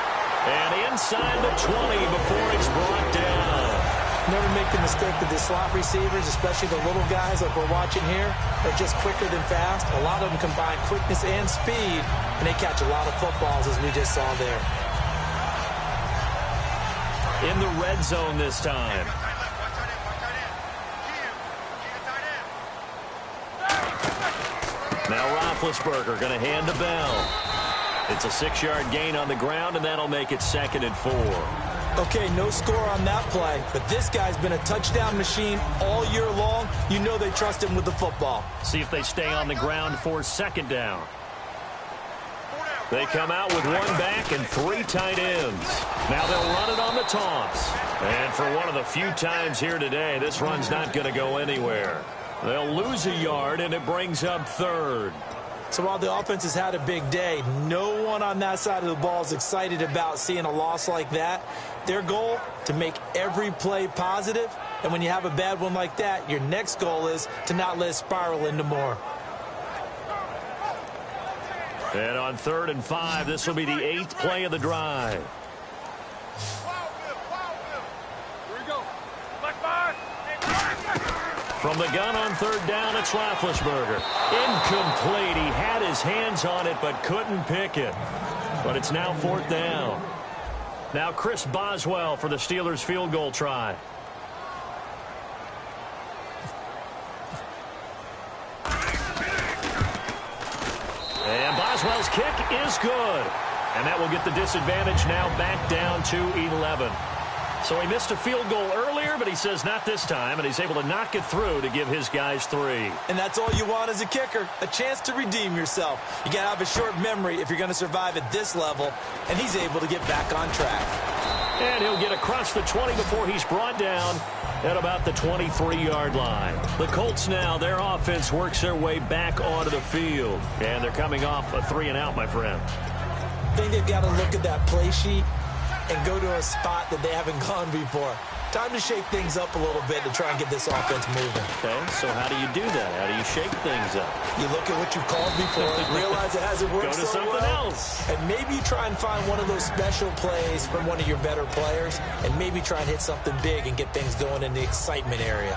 And inside the 20 before he's brought down. Never make the mistake that the slot receivers, especially the little guys like we're watching here, are just quicker than fast. A lot of them combine quickness and speed, and they catch a lot of footballs, as we just saw there. In the red zone this time. Now Roethlisberger going to hand to Bell. It's a 6-yard gain on the ground, and that'll make it 2nd and 4. Okay, no score on that play, but this guy's been a touchdown machine all year long. You know they trust him with the football. See if they stay on the ground for 2nd down. They come out with 1 back and 3 tight ends. Now they'll run it on the toss. And for one of the few times here today, this run's not going to go anywhere. They'll lose a yard, and it brings up 3rd. So while the offense has had a big day, no one on that side of the ball is excited about seeing a loss like that. Their goal, to make every play positive, and when you have a bad one like that, your next goal is to not let it spiral into more. And on 3rd and 5, this will be the 8th play of the drive. From the gun on 3rd down, it's Roethlisberger. Incomplete. He had his hands on it, but couldn't pick it. But it's now 4th down. Now Chris Boswell for the Steelers field goal try. And Boswell's kick is good. And that will get the disadvantage now back down to 11. So he missed a field goal earlier, but he says not this time, and he's able to knock it through to give his guys 3. And that's all you want as a kicker, a chance to redeem yourself. You got to have a short memory if you're going to survive at this level, and he's able to get back on track. And he'll get across the 20 before he's brought down at about the 23-yard line. The Colts now, their offense works their way back onto the field, and they're coming off a 3-and-out, my friend. I think they've got to look at that play sheet and go to a spot that they haven't gone before. Time to shake things up a little bit to try and get this offense moving. Okay, so how do you do that? How do you shake things up? You look at what you called before, realize it hasn't worked Go to so something well, else. and maybe try and find one of those special plays from one of your better players, and maybe try and hit something big and get things going in the excitement area.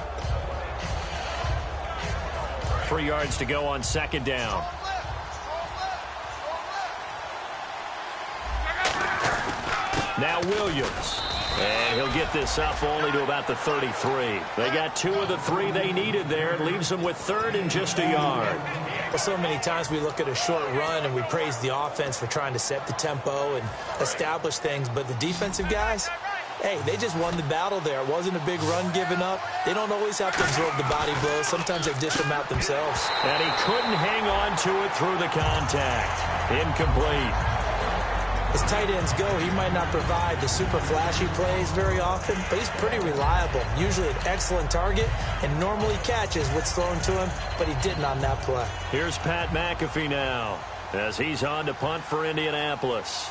3 yards to go on 2nd down. Now Williams. And he'll get this up only to about the 33. They got 2 of the 3 they needed there. It leaves them with 3rd and just a yard. Well, so many times we look at a short run and we praise the offense for trying to set the tempo and establish things. But the defensive guys, hey, they just won the battle there. It wasn't a big run given up. They don't always have to absorb the body blows. Sometimes they dish them out themselves. And he couldn't hang on to it through the contact. Incomplete. As tight ends go, he might not provide the super flashy plays very often, but he's pretty reliable. Usually an excellent target and normally catches what's thrown to him, but he didn't on that play. Here's Pat McAfee now as he's on to punt for Indianapolis.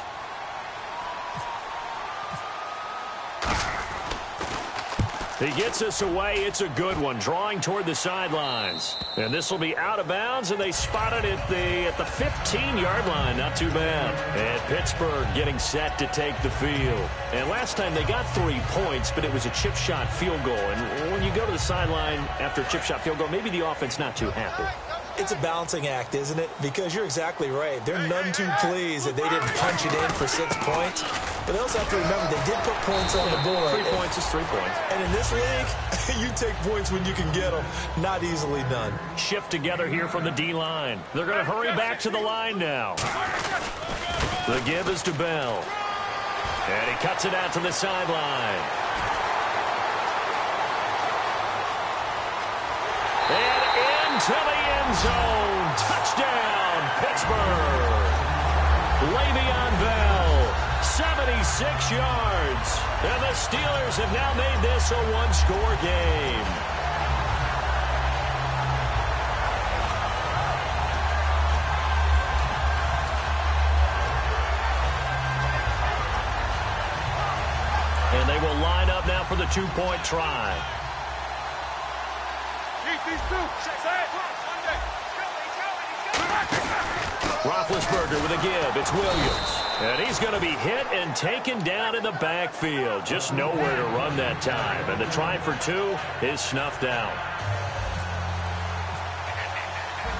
He gets us away. It's a good one, drawing toward the sidelines. And this will be out of bounds, and they spotted it at the 15-yard line. Not too bad. And Pittsburgh getting set to take the field. And last time they got 3 points, but it was a chip shot field goal. And when you go to the sideline after a chip shot field goal, maybe the offense not too happy. It's a balancing act, isn't it? Because you're exactly right. They're none too pleased that they didn't punch it in for 6 points. But they also have to remember they did put points on the board. 3 points is 3 points. And in this league, you take points when you can get them. Not easily done. Shift together here from the D-line. They're going to hurry back to the line now. The give is to Bell. And he cuts it out to the sideline. And into the end zone. Touchdown, Pittsburgh. Le'Veon Bell, 76 yards. And the Steelers have now made this a one-score game. And they will line up now for the 2-point try. Roethlisberger with a give. It's Williams. And he's going to be hit and taken down in the backfield. Just nowhere to run that time. And the try for 2 is snuffed out.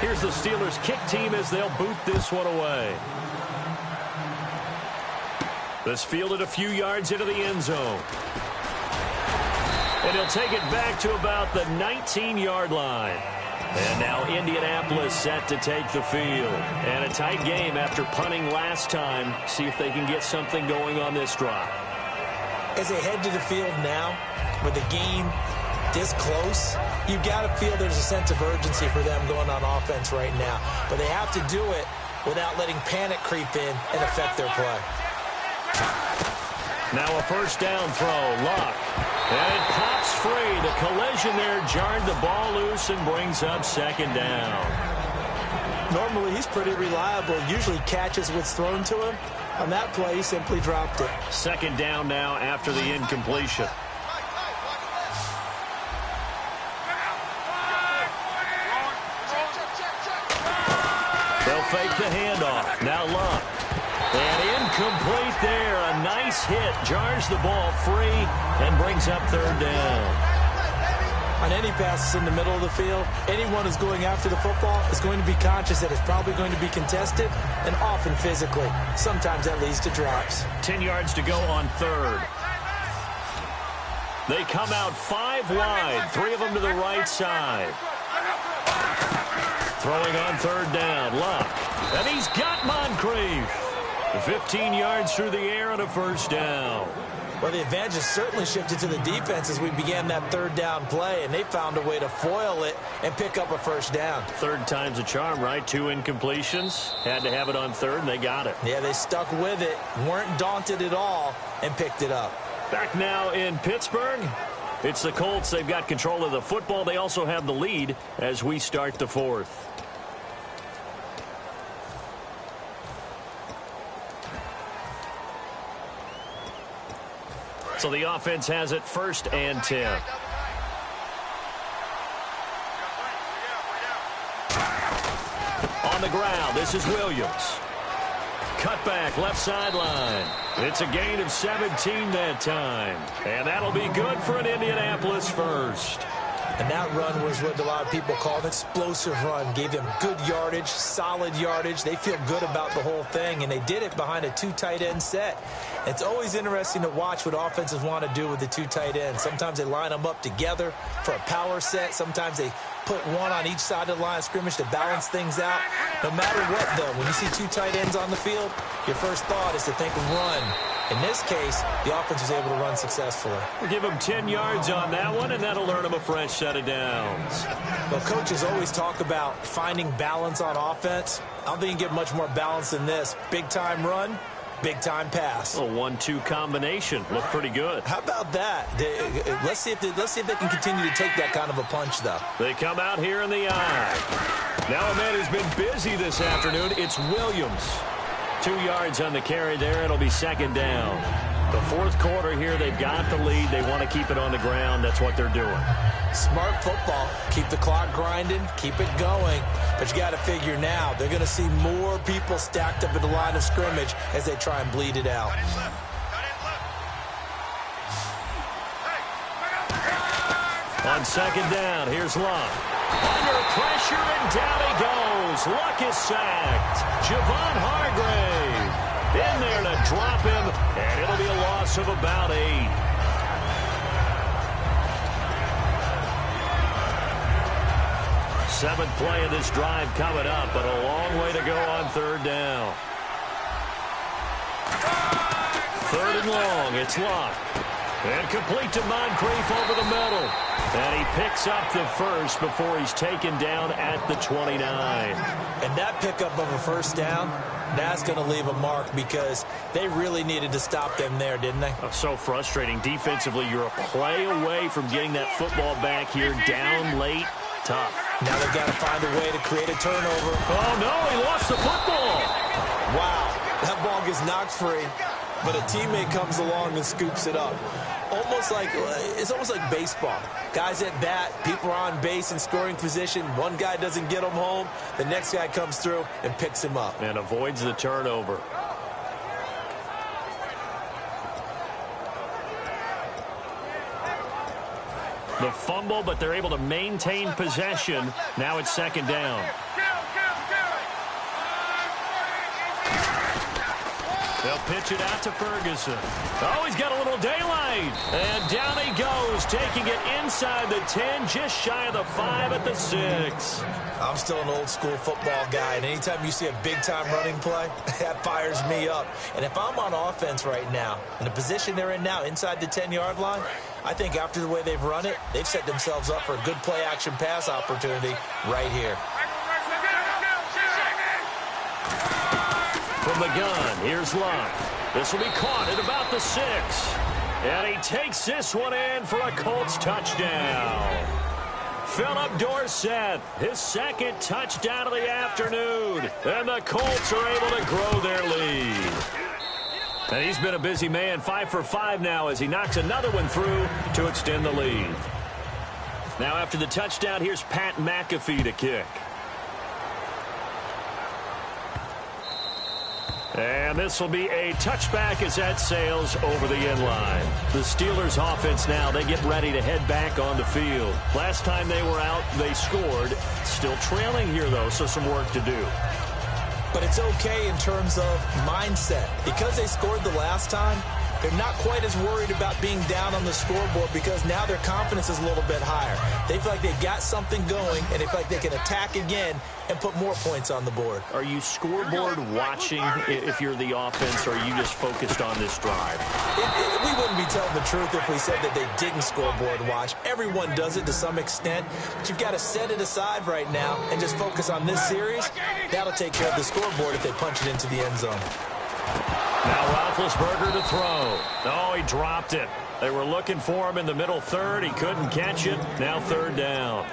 Here's the Steelers kick team as they'll boot this one away. This fielded a few yards into the end zone. And he'll take it back to about the 19-yard line. And now Indianapolis set to take the field. And a tight game after punting last time. See if they can get something going on this drive. As they head to the field now, with the game this close, you've got to feel there's a sense of urgency for them going on offense right now. But they have to do it without letting panic creep in and affect their play. Now a first down throw. Luck. And it pops free. The collision there jarred the ball loose and brings up second down. Normally he's pretty reliable. Usually catches what's thrown to him. On that play, he simply dropped it. Second down now after the incompletion. They'll fake the handoff. Now Luck. And incomplete there. A nice hit. Jars the ball free and brings up third down. On any passes in the middle of the field, anyone who's going after the football is going to be conscious that it's probably going to be contested and often physically. Sometimes that leads to drops. 10 yards to go on third. They come out 5 wide. 3 of them to the right side. Throwing on third down. Luck. And he's got Moncrief. 15 yards through the air and a first down. Well, the advantage has certainly shifted to the defense as we began that third down play, and they found a way to foil it and pick up a first down. Third time's a charm, right? 2 incompletions. Had to have it on third, and they got it. Yeah, they stuck with it, weren't daunted at all, and picked it up. Back now in Pittsburgh. It's the Colts. They've got control of the football. They also have the lead as we start the fourth. So the offense has it first and 10. On the ground, this is Williams. Cut back, left sideline. It's a gain of 17 that time. And that'll be good for an Indianapolis first. And that run was what a lot of people call an explosive run. Gave them good yardage, solid yardage. They feel good about the whole thing, and they did it behind a 2 tight end set. It's always interesting to watch what offenses want to do with the 2 tight ends. Sometimes they line them up together for a power set. Sometimes they put one on each side of the line of scrimmage to balance things out. No matter what, though, when you see 2 tight ends on the field, your first thought is to think run. In this case, the offense was able to run successfully. We'll give them 10 yards on that one, and that'll earn them a fresh set of downs. Well, coaches always talk about finding balance on offense. I don't think you can get much more balance than this. Big-time run, big-time pass. A 1-2 combination. Looked pretty good. How about that? Let's see if they can continue to take that kind of a punch, though. They come out here in the eye. Now a man who's been busy this afternoon, it's Williams. 2 yards on the carry there. It'll be second down. The fourth quarter here, they've got the lead. They want to keep it on the ground. That's what they're doing. Smart football. Keep the clock grinding. Keep it going. But you got to figure now, they're going to see more people stacked up at the line of scrimmage as they try and bleed it out. On second down, here's Luck. Under pressure, and down he goes. Luck is sacked. Javon Hargrave in there to drop him, and it'll be a loss of about 8. Seventh play of this drive coming up, but a long way to go on third down. Third and long, it's Luck. And complete to Moncrief over the middle. And he picks up the first before he's taken down at the 29. And that pickup of a first down, that's going to leave a mark because they really needed to stop them there, didn't they? Oh, so frustrating. Defensively, you're a play away from getting that football back here down late. Tough. Now they've got to find a way to create a turnover. Oh, no, he lost the football. Wow, that ball gets knocked free, but a teammate comes along and scoops it up. It's almost like baseball. Guys at bat, people are on base in scoring position. One guy doesn't get him home. The next guy comes through and picks him up. And avoids the turnover. The fumble, but they're able to maintain possession. Now it's second down. They'll pitch it out to Ferguson. Oh, he's got a little daylight. And down he goes, taking it inside the 10, just shy of the 5 at the 6. I'm still an old school football guy, and anytime you see a big-time running play, that fires me up. And if I'm on offense right now, in the position they're in now, inside the 10-yard line, I think after the way they've run it, they've set themselves up for a good play-action pass opportunity right here. From the gun, here's Luck. This will be caught at about the 6. And he takes this one in for a Colts touchdown. Philip Dorsett, his second touchdown of the afternoon. And the Colts are able to grow their lead. And he's been a busy man, 5 for 5 now as he knocks another one through to extend the lead. Now after the touchdown, here's Pat McAfee to kick. And this will be a touchback as that sails over the end line. The Steelers offense now, they get ready to head back on the field. Last time they were out, they scored. Still trailing here, though, so some work to do. But it's okay in terms of mindset. Because they scored the last time, they're not quite as worried about being down on the scoreboard because now their confidence is a little bit higher. They feel like they've got something going, and they feel like they can attack again and put more points on the board. Are you scoreboard watching if you're the offense, or are you just focused on this drive? We wouldn't be telling the truth if we said that they didn't scoreboard watch. Everyone does it to some extent, but you've got to set it aside right now and just focus on this series. That'll take care of the scoreboard if they punch it into the end zone. Now Roethlisberger to throw. Oh, he dropped it. They were looking for him in the middle third. He couldn't catch it. Now third down.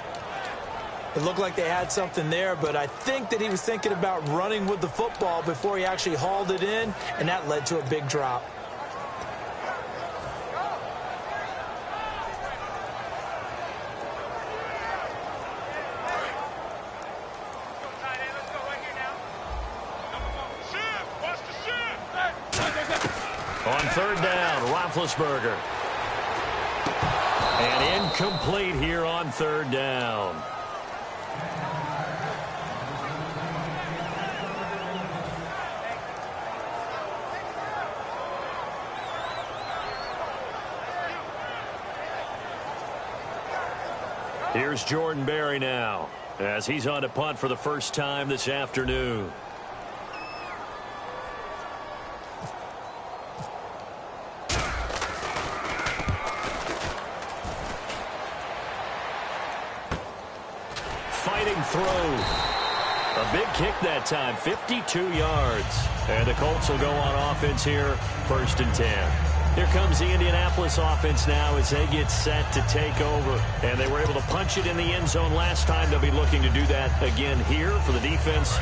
It looked like they had something there, but I think that he was thinking about running with the football before he actually hauled it in, and that led to a big drop. On third down, Roethlisberger. And incomplete here on third down. Here's Jordan Berry now, as he's on to punt for the first time this afternoon. Fighting through. A big kick that time, 52 yards. And the Colts will go on offense here, 1st and 10. Here comes the Indianapolis offense now as they get set to take over. And they were able to punch it in the end zone last time. They'll be looking to do that again here for the defense.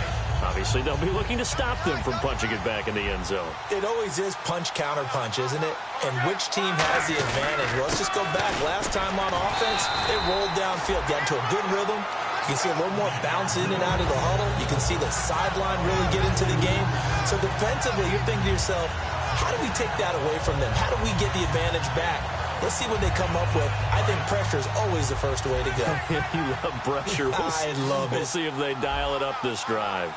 Obviously, they'll be looking to stop them from punching it back in the end zone. It always is punch-counter-punch, isn't it? And which team has the advantage? Well, let's just go back. Last time on offense, they rolled downfield, got into a good rhythm. You can see a little more bounce in and out of the huddle. You can see the sideline really get into the game. So defensively, you're thinking to yourself, how do we take that away from them? How do we get the advantage back? Let's see what they come up with. I think pressure is always the first way to go. You love pressure. I love it. We'll see if they dial it up this drive.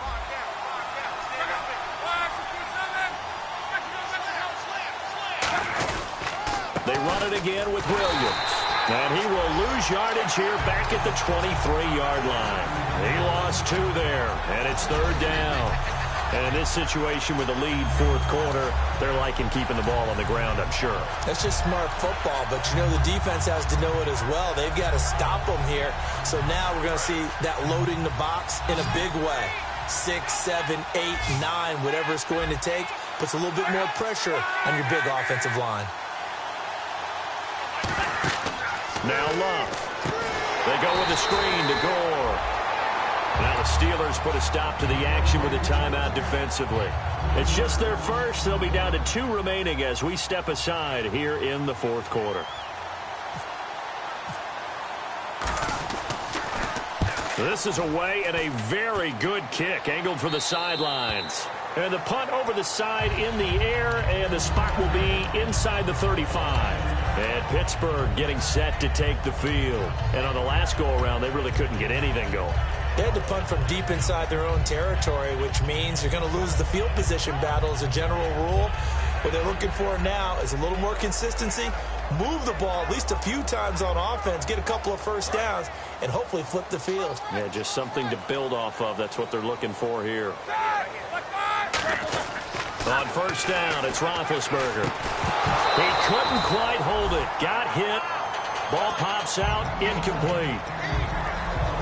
They run it again with Williams. And he will lose yardage here back at the 23-yard line. He lost 2 there, and it's third down. And in this situation with the lead 4th quarter, they're liking keeping the ball on the ground, I'm sure. That's just smart football, but you know the defense has to know it as well. They've got to stop them here. So now we're going to see that loading the box in a big way. 6, 7, 8, 9, whatever it's going to take, puts a little bit more pressure on your big offensive line. Now Love. They go with the screen to Gore. Now the Steelers put a stop to the action with a timeout defensively. It's just their first. They'll be down to 2 remaining as we step aside here in the 4th quarter. This is away and a very good kick angled for the sidelines. And the punt over the side in the air, and the spot will be inside the 35. And Pittsburgh getting set to take the field. And on the last go-around, they really couldn't get anything going. They had to punt from deep inside their own territory, which means you're going to lose the field position battle as a general rule. What they're looking for now is a little more consistency, move the ball at least a few times on offense, get a couple of first downs, and hopefully flip the field. Yeah, just something to build off of. That's what they're looking for here. On first down, it's Roethlisberger. He couldn't quite hold it. Got hit. Ball pops out. Incomplete.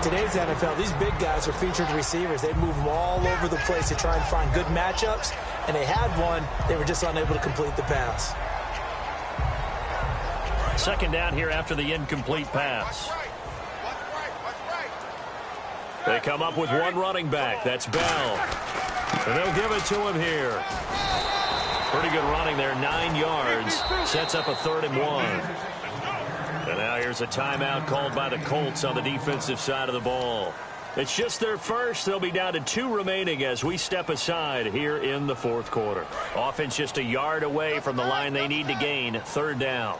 Today's NFL, these big guys are featured receivers. They move them all over the place to try and find good matchups, and they had one. They were just unable to complete the pass. Second down here after the incomplete pass. They come up with one running back. That's Bell. And they'll give it to him here. Pretty good running there, 9 yards. Sets up a 3rd and 1. And now here's a timeout called by the Colts on the defensive side of the ball. It's just their first. They'll be down to 2 remaining as we step aside here in the 4th quarter. Offense just a yard away from the line they need to gain. 3rd down.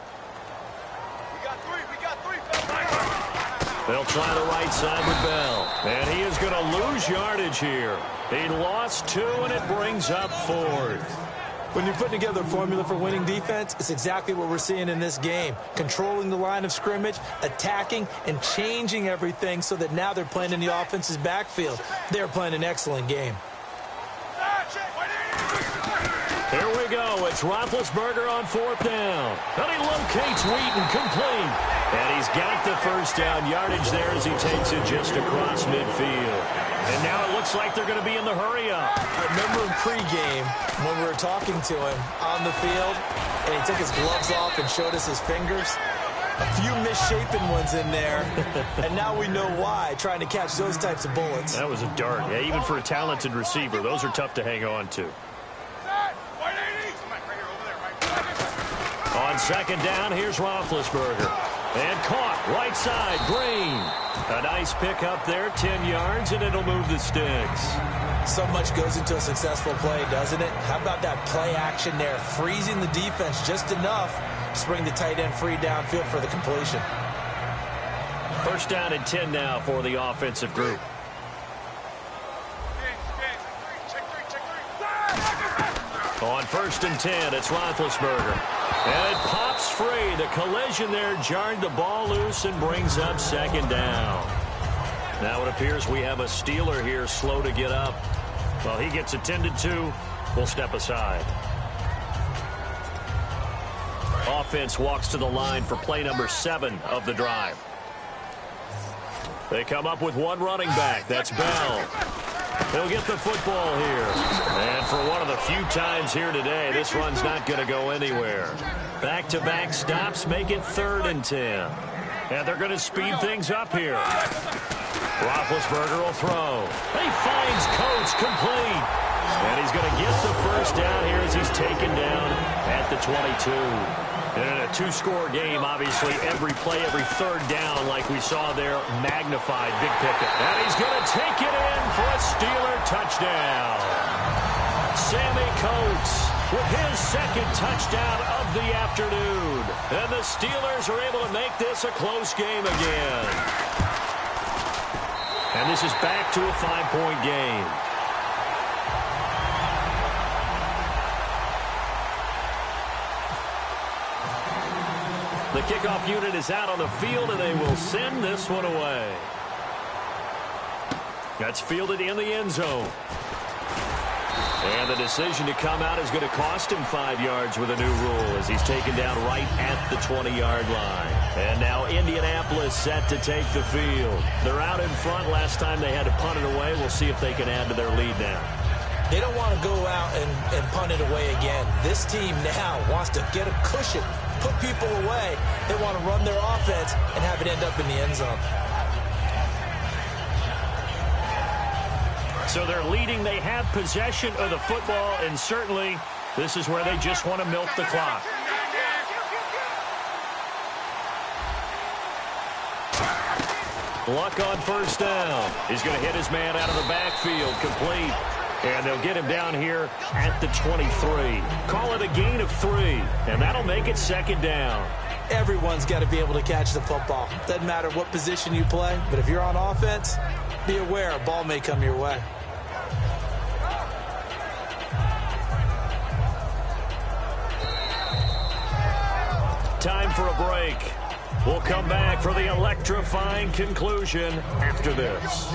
They'll try the right side with Bell. And he is going to lose yardage here. He lost 2, and it brings up 4th. When you're putting together a formula for winning defense, it's exactly what we're seeing in this game. Controlling the line of scrimmage, attacking, and changing everything so that now they're playing in the offense's backfield. They're playing an excellent game. Here we go. It's Roethlisberger on 4th down. And he locates Wheaton, complete. And he's got the first down yardage there as he takes it just across midfield. And now it looks like they're going to be in the hurry-up. I remember in pregame when we were talking to him on the field, and he took his gloves off and showed us his fingers. A few misshapen ones in there, and now we know why, trying to catch those types of bullets. That was a dart. Yeah, even for a talented receiver, those are tough to hang on to. On second down, here's Roethlisberger. And caught, right side, Green. A nice pickup there, 10 yards, and it'll move the sticks. So much goes into a successful play, doesn't it? How about that play action there, freezing the defense just enough Just bring the tight end free downfield for the completion. First down and 10 now for the offensive group. On first and 10, it's Roethlisberger. And it pops free. The collision there jarred the ball loose and brings up second down. Now it appears we have a Steeler here slow to get up. Well, he gets attended to. We'll step aside. Offense walks to the line for play number 7 of the drive. They come up with one running back. That's Bell. He'll get the football here. And for one of the few times here today, this run's not going to go anywhere. Back-to-back stops make it 3rd and 10. And they're going to speed things up here. Roethlisberger will throw. He finds Coates complete. And he's going to get the first down here as he's taken down at the 22. And in a 2-score game, obviously, every play, every 3rd down, like we saw there, magnified. Big pickup. And he's going to take it in for a Steeler touchdown. Sammy Coates with his 2nd touchdown of the afternoon. And the Steelers are able to make this a close game again. And this is back to a 5-point game. The kickoff unit is out on the field, and they will send this one away. That's fielded in the end zone. And the decision to come out is going to cost him 5 yards with a new rule as he's taken down right at the 20-yard line. And now Indianapolis set to take the field. They're out in front. Last time they had to punt it away. We'll see if they can add to their lead now. They don't want to go out and punt it away again. This team now wants to get a cushion, put people away. They want to run their offense and have it end up in the end zone. So they're leading. They have possession of the football, and certainly this is where they just want to milk the clock. Luck on first down. He's going to hit his man out of the backfield, complete. And they'll get him down here at the 23. Call it a gain of 3, and that'll make it 2nd down. Everyone's got to be able to catch the football. Doesn't matter what position you play, but if you're on offense, be aware a ball may come your way. Time for a break. We'll come back for the electrifying conclusion after this.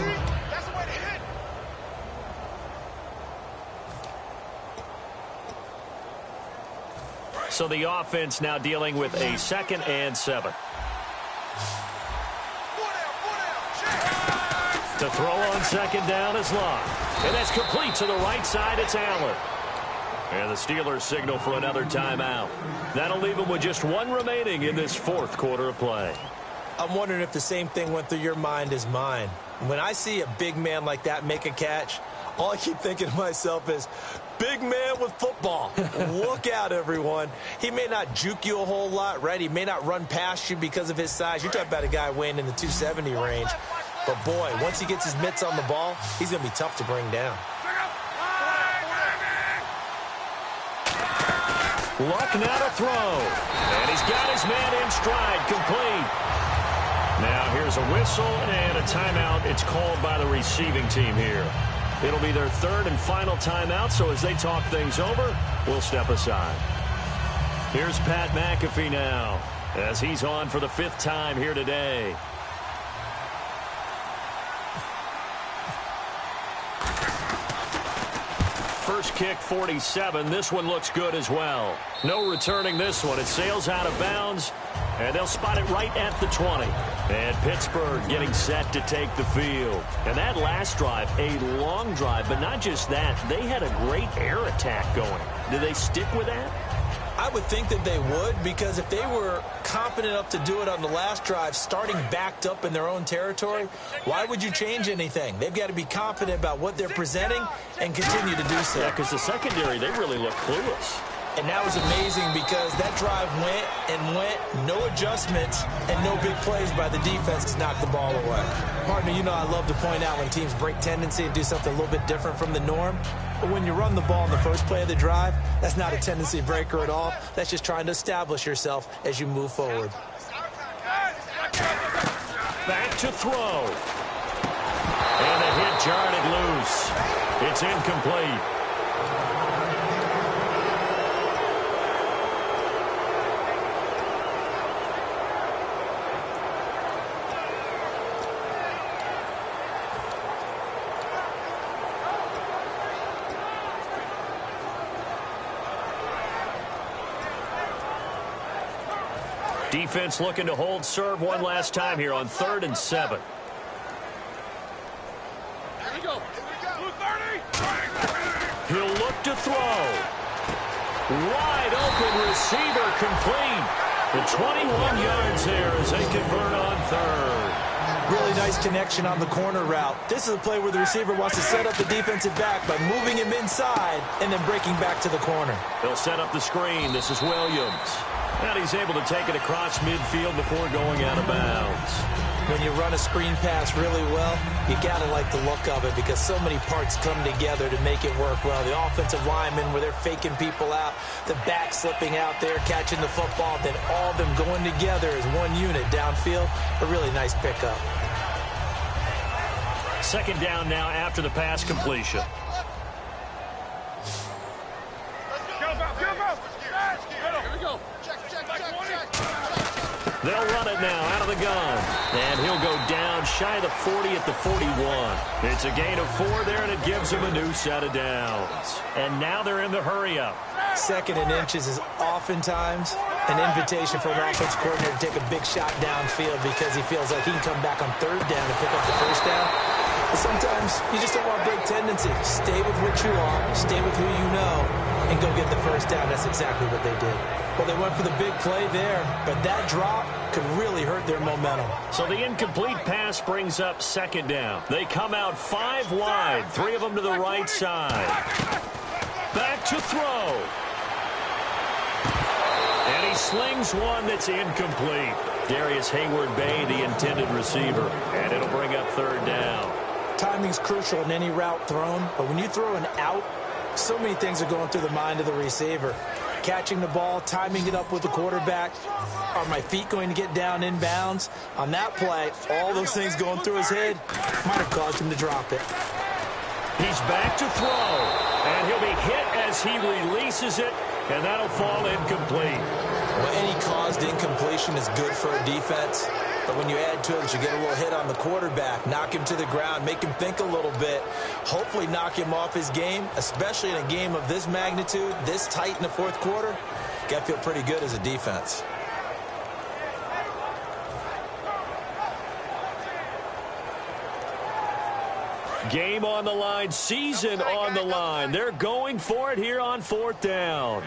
So the offense now dealing with a 2nd and 7. To throw on 2nd down is Locke. And that's complete to the right side. It's Allen. And the Steelers signal for another timeout. That'll leave them with just 1 remaining in this 4th quarter of play. I'm wondering if the same thing went through your mind as mine. When I see a big man like that make a catch, all I keep thinking to myself is, big man with football. Look out, everyone. He may not juke you a whole lot, right? He may not run past you because of his size. You're talking about a guy weighing in the 270 range. But, boy, once he gets his mitts on the ball, he's going to be tough to bring down. Luck now to throw. And he's got his man in stride, complete. Now here's a whistle and a timeout. It's called by the receiving team here. It'll be their 3rd and final timeout, so as they talk things over, we'll step aside. Here's Pat McAfee now, as he's on for the 5th time here today. First kick, 47. This one looks good as well. No returning this one. It sails out of bounds, and they'll spot it right at the 20. And Pittsburgh getting set to take the field. And that last drive, a long drive, but not just that. They had a great air attack going. Do they stick with that? I would think that they would, because if they were confident enough to do it on the last drive, starting backed up in their own territory, why would you change anything? They've got to be confident about what they're presenting and continue to do so. Yeah, because the secondary, they really look clueless. And that was amazing because that drive went and went, no adjustments, and no big plays by the defense to knock the ball away. Partner, you know I love to point out when teams break tendency and do something a little bit different from the norm. But when you run the ball in the first play of the drive, that's not a tendency breaker at all. That's just trying to establish yourself as you move forward. Back to throw. And the hit jarred it loose. It's incomplete. Defense looking to hold serve one last time here on 3rd and 7. Here we go. 30. He'll look to throw. Wide open receiver complete. The 21 yards there as they convert on 3rd. Really nice connection on the corner route. This is a play where the receiver wants to set up the defensive back by moving him inside and then breaking back to the corner. They'll set up the screen. This is Williams. And he's able to take it across midfield before going out of bounds. When you run a screen pass really well, you got to like the look of it because so many parts come together to make it work well. The offensive linemen, where they're faking people out, the back slipping out there, catching the football, then all of them going together as one unit downfield. A really nice pickup. 2nd down now after the pass completion. They'll run it now out of the gun. And he'll go down shy of the 40 at the 41. It's a gain of 4 there, and it gives him a new set of downs. And now they're in the hurry-up. 2nd and inches is oftentimes an invitation for an offense coordinator to take a big shot downfield because he feels like he can come back on 3rd down and pick up the 1st down. But sometimes you just don't want break tendency. Stay with what you are, stay with who you know, and go get the 1st down. That's exactly what they did. Well, they went for the big play there, but that drop could really hurt their momentum. So the incomplete pass brings up 2nd down. They come out 5 wide, 3 of them to the right side. Back to throw. And he slings one that's incomplete. Darius Hayward-Bay, the intended receiver. And it'll bring up 3rd down. Timing's crucial in any route thrown, but when you throw an out, so many things are going through the mind of the receiver. Catching the ball, timing it up with the quarterback. Are my feet going to get down in bounds? On that play, all those things going through his head might have caused him to drop it. He's back to throw, and he'll be hit as he releases it, and that'll fall incomplete. Well, any caused incompletion is good for a defense, but when you add to it, you get a little hit on the quarterback, knock him to the ground, make him think a little bit, hopefully knock him off his game, especially in a game of this magnitude, this tight in the 4th quarter. Got to feel pretty good as a defense. Game on the line, season on the line. They're going for it here on 4th down.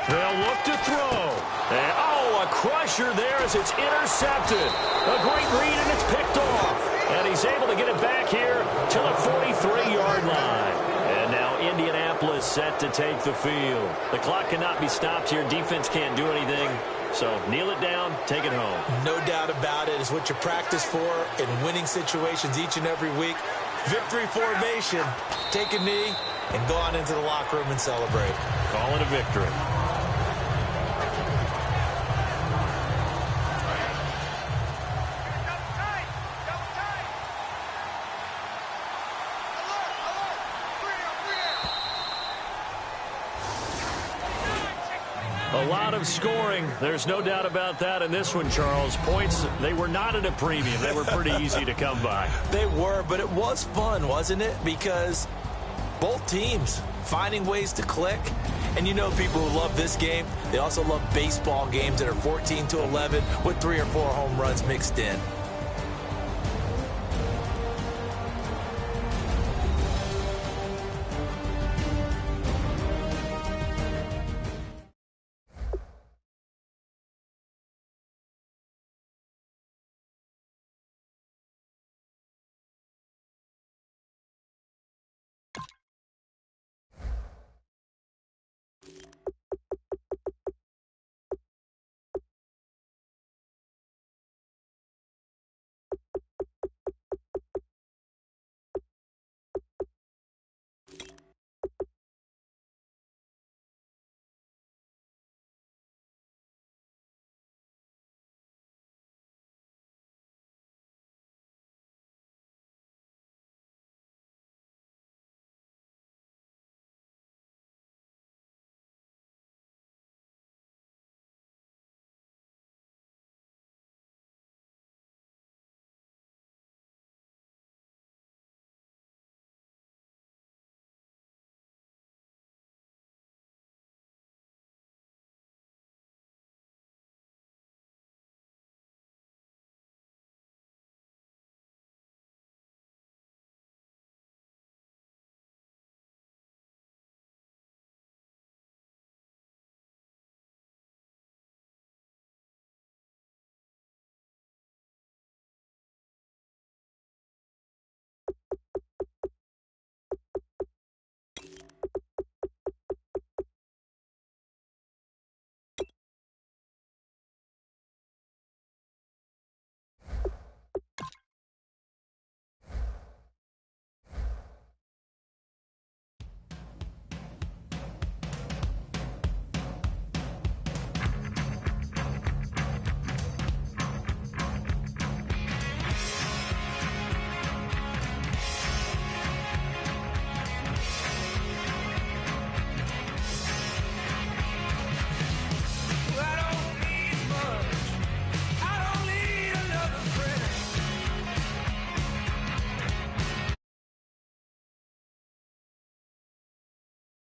They'll look to throw. And, a crusher there as it's intercepted. A great read, and it's picked off. And he's able to get it back here to the 43-yard line. And now Indianapolis set to take the field. The clock cannot be stopped here. Defense can't do anything. So kneel it down, take it home. No doubt about it. It's what you practice for in winning situations each and every week. Victory formation. Take a knee and go on into the locker room and celebrate. Call it a victory. A lot of scoring. There's no doubt about that in this one, Charles. Points, they were not at a premium. They were pretty easy to come by. They were, but it was fun, wasn't it? Because both teams finding ways to click. And you know people who love this game, they also love baseball games that are 14-11 with 3 or 4 home runs mixed in.